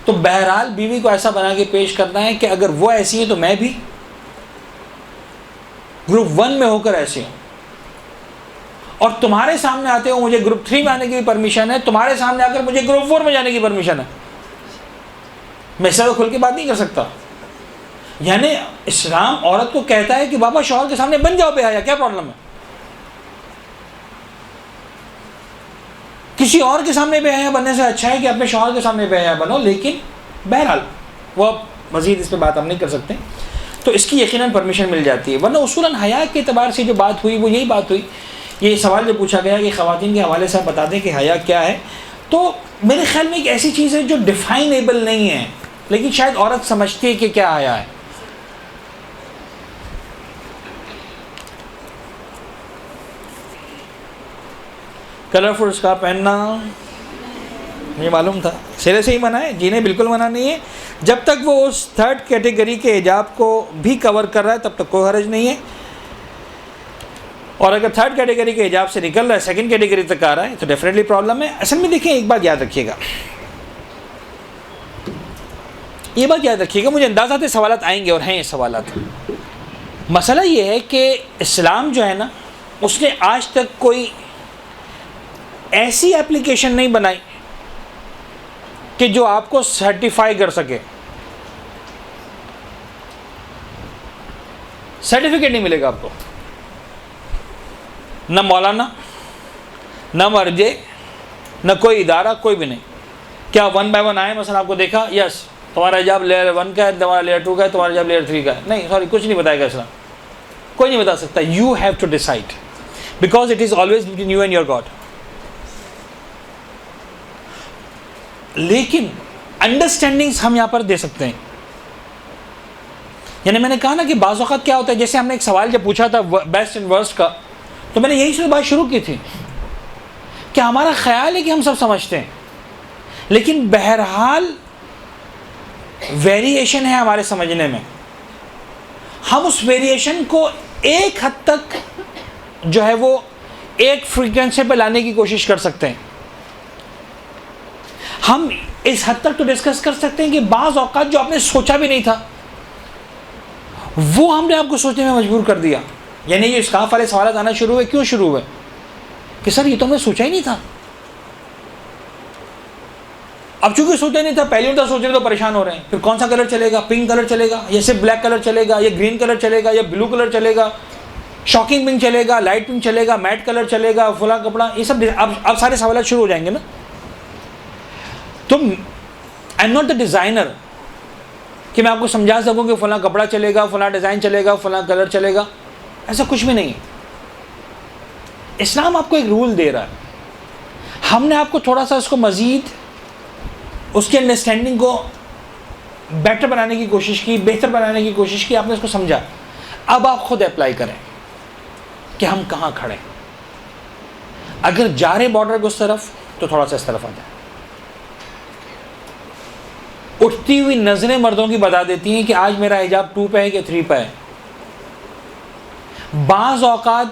تو بہرحال بیوی کو ایسا بنا کے پیش کرنا ہے کہ اگر وہ ایسی ہیں تو میں بھی گروپ 1 میں ہو کر ایسے ہوں. اور تمہارے سامنے آتے ہو مجھے گروپ 3 میں آنے کی بھی پرمیشن ہے، تمہارے سامنے آ کر مجھے گروپ 4 میں جانے کی پرمیشن ہے. میں اس سے کھل کے بات نہیں کر سکتا. یعنی اسلام عورت کو کہتا ہے کہ بابا شوہر کے سامنے بن جاؤ بے حیا، کیا پرابلم ہے؟ کسی اور کے سامنے بے حیا بننے سے اچھا ہے کہ اپنے شوہر کے سامنے بے حیا بنو. لیکن بہرحال وہ مزید اس پہ بات ہم نہیں کر سکتے. تو اس کی یقیناً پرمیشن مل جاتی ہے. ورنہ اصولاً حیا کے اعتبار سے جو بات ہوئی وہ یہی بات ہوئی. یہ سوال جو پوچھا گیا کہ خواتین کے حوالے سے بتا دیں کہ حیا کیا ہے، تو میرے خیال میں ایک ایسی چیز ہے جو ڈیفائنیبل نہیں ہے، لیکن شاید عورت سمجھتی ہے کہ کیا حیا ہے. کلرفل اسکارف پہننا مجھے معلوم تھا، سرے سے ہی منع ہے، جینے بالکل منع نہیں ہے. جب تک وہ اس 3rd کیٹیگری کے حجاب کو بھی کور کر رہا ہے تب تک کوئی حرج نہیں ہے. اور اگر 3rd کیٹیگری کے حجاب سے نکل رہا ہے، 2nd کیٹیگری تک آ رہا ہے، تو ڈیفینیٹلی پرابلم ہے. اصل میں دیکھیں ایک بات یاد رکھیے گا، یہ بات یاد رکھیے گا، مجھے اندازہ تھے سوالات آئیں گے اور ہیں یہ سوالات. مسئلہ یہ ہے کہ اسلام جو ہے نا، اس نے آج تک کوئی ایسی ایپلیکیشن نہیں بنائی کہ جو آپ کو سرٹیفائی کر سکے. سرٹیفکیٹ نہیں ملے گا آپ کو، نہ مولانا، نہ مرجع، نہ کوئی ادارہ، کوئی بھی نہیں. کیا 1 by 1 آئے مثلا آپ کو دیکھا، یس تمہارا حجاب لیئر 1 کا ہے، تمہارا لیئر 2 کا ہے، تمہارا حجاب لیئر 3 کا ہے. نہیں سوری، کچھ نہیں بتائے گا اسلام، کوئی نہیں بتا سکتا. You have to decide because it is always between you and your God. لیکن انڈرسٹینڈنگس ہم یہاں پر دے سکتے ہیں. یعنی میں نے کہا نا کہ بعض اوقات کیا ہوتا ہے، جیسے ہم نے ایک سوال جب پوچھا تھا بیسٹ اینڈ ورسٹ کا، تو میں نے یہی سے بات شروع کی تھی کہ ہمارا خیال ہے کہ ہم سب سمجھتے ہیں، لیکن بہرحال ویریشن ہے ہمارے سمجھنے میں. ہم اس ویریشن کو ایک حد تک جو ہے وہ ایک فریکوینسی پہ لانے کی کوشش کر سکتے ہیں. ہم اس حد تک تو ڈسکس کر سکتے ہیں کہ بعض اوقات جو آپ نے سوچا بھی نہیں تھا وہ ہم نے آپ کو سوچنے میں مجبور کر دیا. یعنی یہ اسکاف والے سوالات آنا شروع ہوئے، کیوں شروع ہوئے؟ کہ سر یہ تو ہم نے سوچا ہی نہیں تھا. اب چونکہ سوچا نہیں تھا، پہلی مرتبہ سوچ رہے تو پریشان ہو رہے ہیں. پھر کون سا کلر چلے گا؟ پنک کلر چلے گا یا صرف بلیک کلر چلے گا، یا گرین کلر چلے گا، یا بلو کلر چلے گا، شاکنگ پنک چلے گا، لائٹ پنک چلے گا، میٹ کلر چلے گا، فلاں کپڑا، یہ سب اب سارے سوالات شروع ہو جائیں گے نا. تم I am not the designer کہ میں آپ کو سمجھا سکوں کہ فلاں کپڑا چلے گا، فلاں ڈیزائن چلے گا، فلاں کلر چلے گا. ایسا کچھ بھی نہیں. اسلام آپ کو ایک رول دے رہا ہے. ہم نے آپ کو تھوڑا سا اس کو مزید اس کی انڈرسٹینڈنگ کو بیٹر بنانے کی کوشش کی، بہتر بنانے کی کوشش کی، آپ نے اس کو سمجھا. اب آپ خود اپلائی کریں کہ ہم کہاں کھڑے. اگر جا رہے بارڈر کو اس طرف تو تھوڑا سا اس طرف آ جائے. اٹھتی ہوئی نظریں مردوں کی بتا دیتی ہیں کہ آج میرا حجاب 2 پہ ہے کہ 3 پہ ہے. بعض اوقات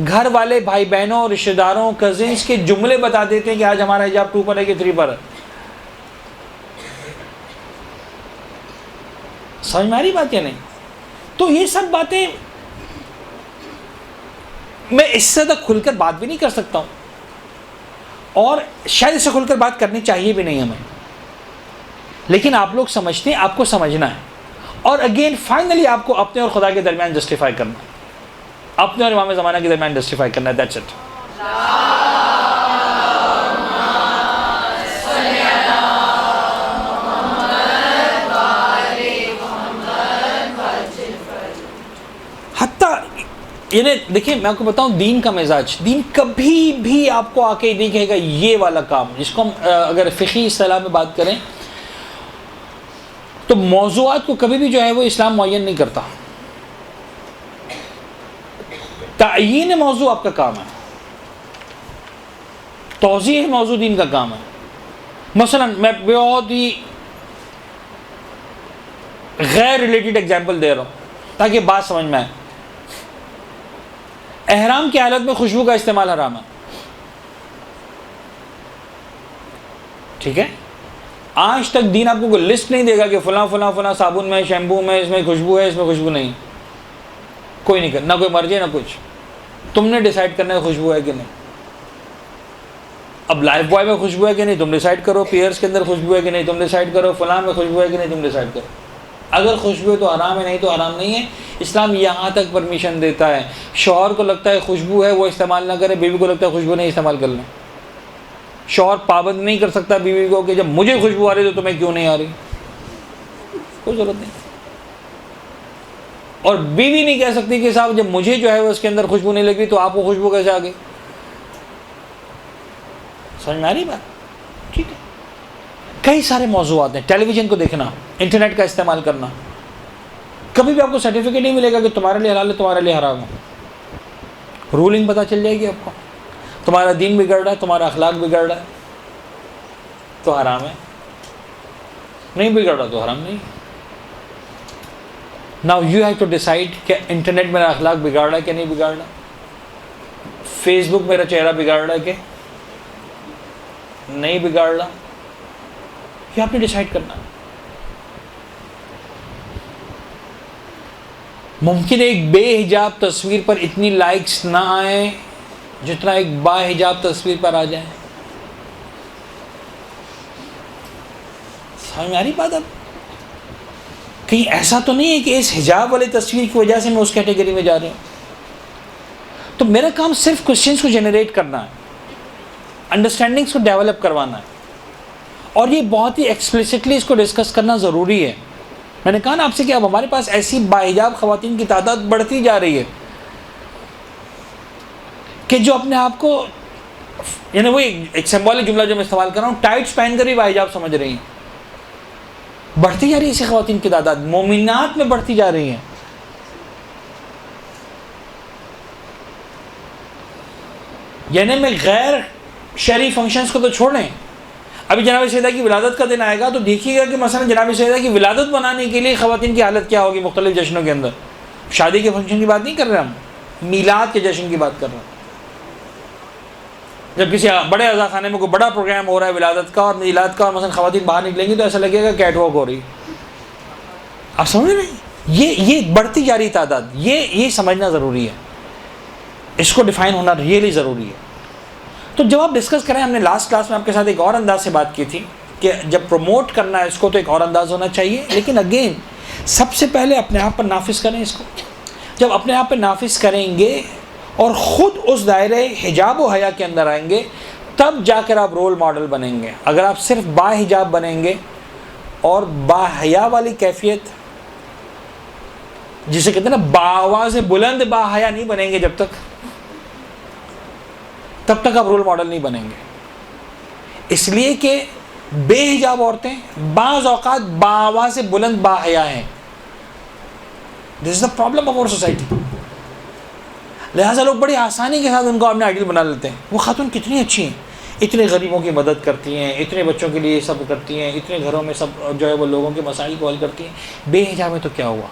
گھر والے بھائی بہنوں، رشتہ داروں، کزنس کے جملے بتا دیتے ہیں کہ آج ہمارا حجاب 2 پر ہے کہ 3 پر ہے. سمجھ میں آ رہی بات یا نہیں؟ تو یہ سب باتیں میں اس سے تک کھل کر بات بھی نہیں کر سکتا ہوں، اور شاید اس سے کھل کر بات کرنی چاہیے بھی نہیں ہمیں. لیکن آپ لوگ سمجھتے ہیں، آپ کو سمجھنا ہے. اور اگین فائنلی آپ کو اپنے اور خدا کے درمیان جسٹیفائی کرنا ہے، اپنے اور امام زمانہ کے درمیان جسٹیفائی کرنا ہے. That's it. حتیٰ یعنی دیکھیں میں آپ کو بتاؤں، دین کا مزاج، دین کبھی بھی آپ کو آ کے نہیں کہے گا یہ والا کام، جس کو ہم اگر فقہی اصطلاح میں بات کریں تو موضوعات کو کبھی بھی جو ہے وہ اسلام معین نہیں کرتا. تعیین موضوع آپ کا کام ہے، توضیح موضوع دین کا کام ہے. مثلا میں بہت ہی غیر ریلیٹڈ ایگزامپل دے رہا ہوں تاکہ بات سمجھ میں آئے. احرام کی حالت میں خوشبو کا استعمال حرام ہے، ٹھیک ہے؟ آج تک دین آپ کو کوئی لسٹ نہیں دے گا کہ فلاں فلاں فلاں صابن میں، شیمپو میں اس میں خوشبو ہے، اس میں خوشبو نہیں. کوئی نہیں کرنا، نہ کوئی مرجع نہ کچھ. تم نے ڈیسائیڈ کرنا ہے خوشبو ہے کہ نہیں. اب لائف بوائے میں خوشبو ہے کہ نہیں تم ڈیسائیڈ کرو، پیئرس کے اندر خوشبو ہے کہ نہیں تم ڈیسائیڈ کرو، فلاں میں خوشبو ہے کہ نہیں تم ڈیسائیڈ کرو. اگر خوشبو ہے تو حرام ہے، نہیں تو حرام نہیں ہے. اسلام یہاں تک پرمیشن دیتا ہے، شوہر کو لگتا ہے خوشبو ہے وہ استعمال نہ کرے، بیوی کو لگتا ہے خوشبو نہیں استعمال کر لیں. شوہر پابند نہیں کر سکتا بیوی کو کہ جب مجھے خوشبو آ رہی تو تمہیں کیوں نہیں آ رہی، کوئی ضرورت نہیں. اور بیوی نہیں کہہ سکتی کہ صاحب جب مجھے جو ہے وہ اس کے اندر خوشبو نہیں لگ رہی تو آپ کو خوشبو کیسے آ گئی. سمجھ میں آ رہی بات؟ ٹھیک ہے. کئی سارے موضوعات ہیں. ٹیلی ویژن کو دیکھنا، انٹرنیٹ کا استعمال کرنا، کبھی بھی آپ کو سرٹیفکیٹ نہیں ملے گا کہ تمہارے لیے حلال ہے تمہارے لیے حرام ہے. رولنگ پتہ چل جائے گی آپ کو. تمہارا دین بگڑ رہا ہے، تمہارا اخلاق بگڑ رہا ہے تو حرام ہے، نہیں بگڑ رہا تو حرام نہیں. Now you have to decide کہ انٹرنیٹ میرا اخلاق بگاڑ رہا ہے کہ نہیں بگاڑ رہا، فیس بک میرا چہرہ بگاڑ رہا ہے کہ نہیں بگاڑ رہا. یہ آپ نے ڈیسائیڈ کرنا. ممکن ایک بے حجاب تصویر پر اتنی لائکس نہ آئیں جتنا ایک با حجاب تصویر پر آ جائیں. سمجھ میں آ رہی بات؟ اب کہیں ایسا تو نہیں ہے کہ اس حجاب والی تصویر کی وجہ سے میں اس کیٹیگری میں جا رہا ہوں. تو میرا کام صرف کوشچنس کو جنریٹ کرنا ہے، انڈرسٹینڈنگس کو ڈیولپ کروانا ہے، اور یہ بہت ہی ایکسپلیسٹلی اس کو ڈسکس کرنا ضروری ہے. میں نے کہا نا آپ سے کہ اب ہمارے پاس ایسی باحجاب خواتین کی تعداد بڑھتی جا رہی ہے کہ جو اپنے آپ کو، یعنی وہ ایک سمبولک جملہ جو میں استعمال کر رہا ہوں، ٹائٹس پہن کر بھی باحجاب سمجھ رہی ہیں. بڑھتی جا رہی ہے ایسی خواتین کی تعداد، مومنات میں بڑھتی جا رہی ہیں. یعنی میں غیر شرعی فنکشنز کو تو چھوڑیں، ابھی جناب سیدہ کی ولادت کا دن آئے گا تو دیکھیے گا کہ مثلا جناب سیدہ کی ولادت بنانے کے لیے خواتین کی حالت کیا ہوگی مختلف جشنوں کے اندر. شادی کے فنکشن کی بات نہیں کر رہے ہم، میلاد کے جشن کی بات کر رہے ہیں. جب کسی بڑے عزا خانے میں کوئی بڑا پروگرام ہو رہا ہے ولادت کا اور میلاد کا، اور مثلا خواتین باہر نکلیں گی تو ایسا لگے گا کیٹ واک ہو رہی. آپ سمجھ رہے ہیں؟ یہ بڑھتی جا رہی تعداد، یہ سمجھنا ضروری ہے، اس کو ڈیفائن ہونا ریئلی ضروری ہے. تو جب آپ ڈسکس کریں، ہم نے لاسٹ کلاس میں آپ کے ساتھ ایک اور انداز سے بات کی تھی کہ جب پروموٹ کرنا ہے اس کو تو ایک اور انداز ہونا چاہیے، لیکن اگین سب سے پہلے اپنے آپ پر نافذ کریں اس کو. جب اپنے آپ پہ نافذ کریں گے اور خود اس دائرے حجاب و حیا کے اندر آئیں گے، تب جا کر آپ رول ماڈل بنیں گے. اگر آپ صرف با حجاب بنیں گے اور با حیا والی کیفیت، جسے کہتے ہیں نا باآواز بلند با حیا نہیں بنیں گے جب تک، تب تک آپ رول ماڈل نہیں بنیں گے. اس لیے کہ بے حجاب عورتیں بعض اوقات باآواز بلند با حیا ہیں. This is the problem of our society. لہٰذا لوگ بڑی آسانی کے ساتھ ان کو اپنے آئیڈیل بنا لیتے ہیں. وہ خاتون کتنی اچھی ہیں، اتنے غریبوں کی مدد کرتی ہیں، اتنے بچوں کے لیے سب کرتی ہیں، اتنے گھروں میں سب جو ہے وہ لوگوں کے مسائل کو حل کرتی ہیں. بے حجاب میں تو کیا ہوا؟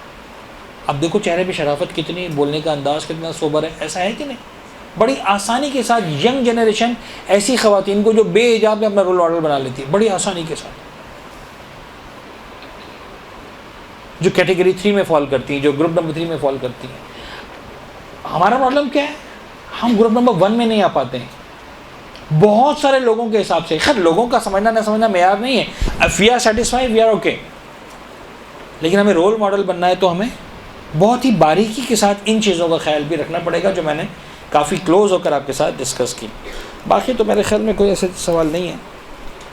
اب دیکھو چہرے پہ شرافت کتنی، بولنے کا انداز کتنا سوبر ہے. ایسا ہے کہ نہیں؟ بڑی آسانی کے ساتھ ینگ جنریشن ایسی خواتین کو جو بے حجاب میں اپنا رول ماڈل بنا لیتی ہے، بڑی آسانی کے ساتھ، جو کیٹیگری 3 میں فال کرتی ہیں، جو گروپ نمبر 3 میں فال کرتی ہیں. ہمارا پرابلم کیا ہے؟ ہم گروپ نمبر 1 میں نہیں آ پاتے ہیں بہت سارے لوگوں کے حساب سے. خیر لوگوں کا سمجھنا نہ سمجھنا معیار نہیں ہے. If we are satisfy we are okay, لیکن ہمیں رول ماڈل بننا ہے تو ہمیں بہت ہی باریکی کے ساتھ ان چیزوں کا خیال بھی رکھنا پڑے گا جو میں نے کافی کلوز ہو کر آپ کے ساتھ ڈسکس کی. باقی تو میرے خیال میں کوئی ایسے سوال نہیں ہے.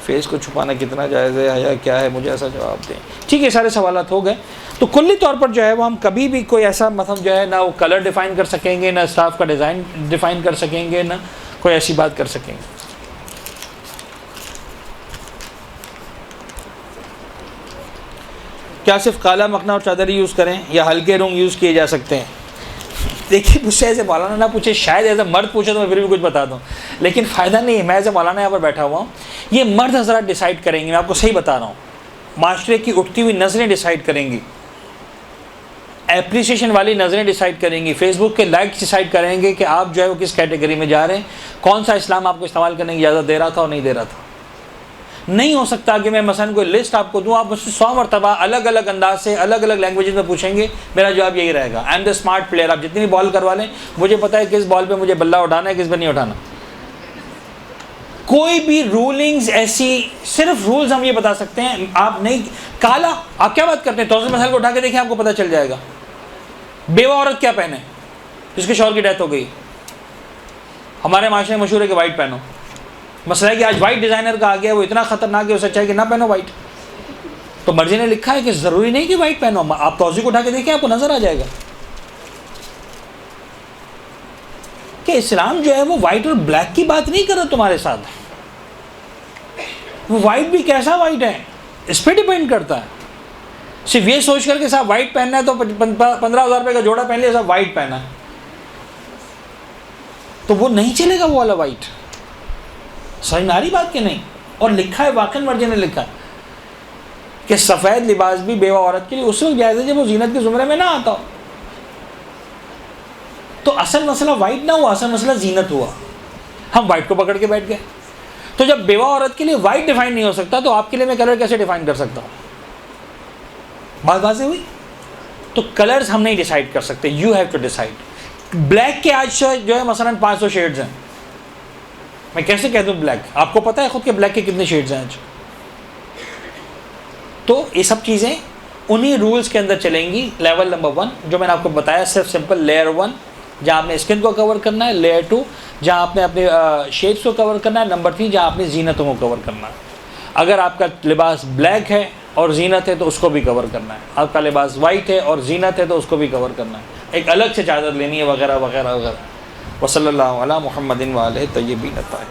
فیس کو چھپانا کتنا جائز ہے یا کیا ہے، مجھے ایسا جواب دیں. ٹھیک ہے، سارے سوالات ہو گئے. تو کلی طور پر جو ہے وہ ہم کبھی بھی کوئی ایسا مطلب جو ہے نہ وہ کلر ڈیفائن کر سکیں گے، نہ اسٹاف کا ڈیزائن ڈیفائن کر سکیں گے، نہ کوئی ایسی بات کر سکیں گے. کیا صرف کالا مکھنا اور چادری یوز کریں یا ہلکے رنگ یوز کیے جا سکتے ہیں؟ دیکھیے مجھ سے ایسے مولانا نہ پوچھے، شاید ایسے مرد پوچھے تو میں پھر بھی کچھ بتا دوں، لیکن فائدہ نہیں ہے. میں ایسے مولانا یہاں پر بیٹھا ہوا ہوں، یہ مرد حضرات ڈیسائیڈ کریں گے. میں آپ کو صحیح بتا رہا ہوں، معاشرے کی اٹھتی ہوئی نظریں ڈیسائیڈ کریں گی، اپریسیشن والی نظریں ڈیسائیڈ کریں گی، فیس بک کے لائکس ڈیسائیڈ کریں گے کہ آپ جو ہے وہ کس کیٹیگری میں جا رہے ہیں، کون سا اسلام آپ کو استعمال کرنے کی اجازت دے رہا تھا اور نہیں دے رہا تھا. نہیں ہو سکتا کہ میں مثلا کوئی لسٹ آپ کو دوں، آپ مجھ سے 100 مرتبہ الگ الگ انداز سے الگ الگ لینگویجز میں پوچھیں گے، میرا جواب یہی رہے گا، I am the smart player. آپ جتنی بھی بال کروا لیں، مجھے پتا ہے کس بال پہ مجھے بلہ اٹھانا ہے، کس پہ نہیں اٹھانا. کوئی بھی رولنگز ایسی، صرف رولز ہم یہ بتا سکتے ہیں. آپ نہیں کالا، آپ کیا بات کرتے ہیں؟ توسط مسائل کو اٹھا کے دیکھیں، آپ کو پتہ چل جائے گا. بیوہ عورت کیا پہنے جس کے شوہر کی ڈیتھ ہو گئی؟ ہمارے معاشرے میں مشہور ہے کہ وائٹ پہنو. مسئلہ ہے کہ آج وائٹ ڈیزائنر کا آ گیا، وہ اتنا خطرناک ہے، اس سے اچھا ہے کہ نہ پہنو وائٹ. تو مرضی نے لکھا ہے کہ ضروری نہیں کہ وائٹ پہنو. آپ توضیح کو اٹھا کے دیکھیں، آپ کو نظر آ جائے گا کہ اسلام جو ہے وہ وائٹ اور بلیک کی بات نہیں کر رہا تمہارے ساتھ. وہ وائٹ بھی کیسا وائٹ ہے اس پہ ڈیپینڈ کرتا ہے. صرف یہ سوچ کر کے صاحب وائٹ پہننا ہے تو 15,000 روپے کا جوڑا پہن لیا، صاحب وائٹ پہنا ہے، تو وہ نہیں چلے گا وہ والا وائٹ. سمجھ میں آ رہی بات کہ نہیں؟ اور لکھا ہے، واقعی مرجع نے لکھا ہے کہ سفید لباس بھی بیوہ عورت کے لیے اس وقت جائز ہے جب وہ زینت کے زمرے میں نہ آتا ہو. تو اصل مسئلہ وائٹ نہ ہوا، اصل مسئلہ زینت ہوا. ہم وائٹ کو پکڑ کے بیٹھ گئے. تو جب بیوہ عورت کے لیے وائٹ ڈیفائن نہیں ہو سکتا تو آپ کے لیے میں کلر کیسے ڈیفائن کر سکتا ہوں؟ بات واضح ہوئی؟ تو کلرز ہم نہیں ڈیسائیڈ کر سکتے، you have to decide. Black کے آج جو ہے مثلا 500 شیڈز ہیں، میں کیسے کہہ دوں بلیک؟ آپ کو پتہ ہے خود کہ بلیک کے کتنے شیڈز ہیں آج. تو یہ سب چیزیں انہی رولز کے اندر چلیں گی. لیول نمبر 1 جو میں نے آپ کو بتایا، صرف سمپل لیئر 1 جہاں آپ نے اسکن کو کور کرنا ہے، لیئر 2 جہاں آپ نے اپنے شیپس کو کور کرنا ہے، نمبر 3 جہاں آپ نے زینتوں کو کور کرنا ہے. اگر آپ کا لباس بلیک ہے اور زینت ہے تو اس کو بھی کور کرنا ہے، آپ کا لباس وائٹ ہے اور زینت ہے تو اس کو بھی کور کرنا ہے، ایک الگ سے چادر لینی ہے وغیرہ وغیرہ وغیرہ۔ وصلی اللہ علی محمد و آلہ طیبین الطاہرین۔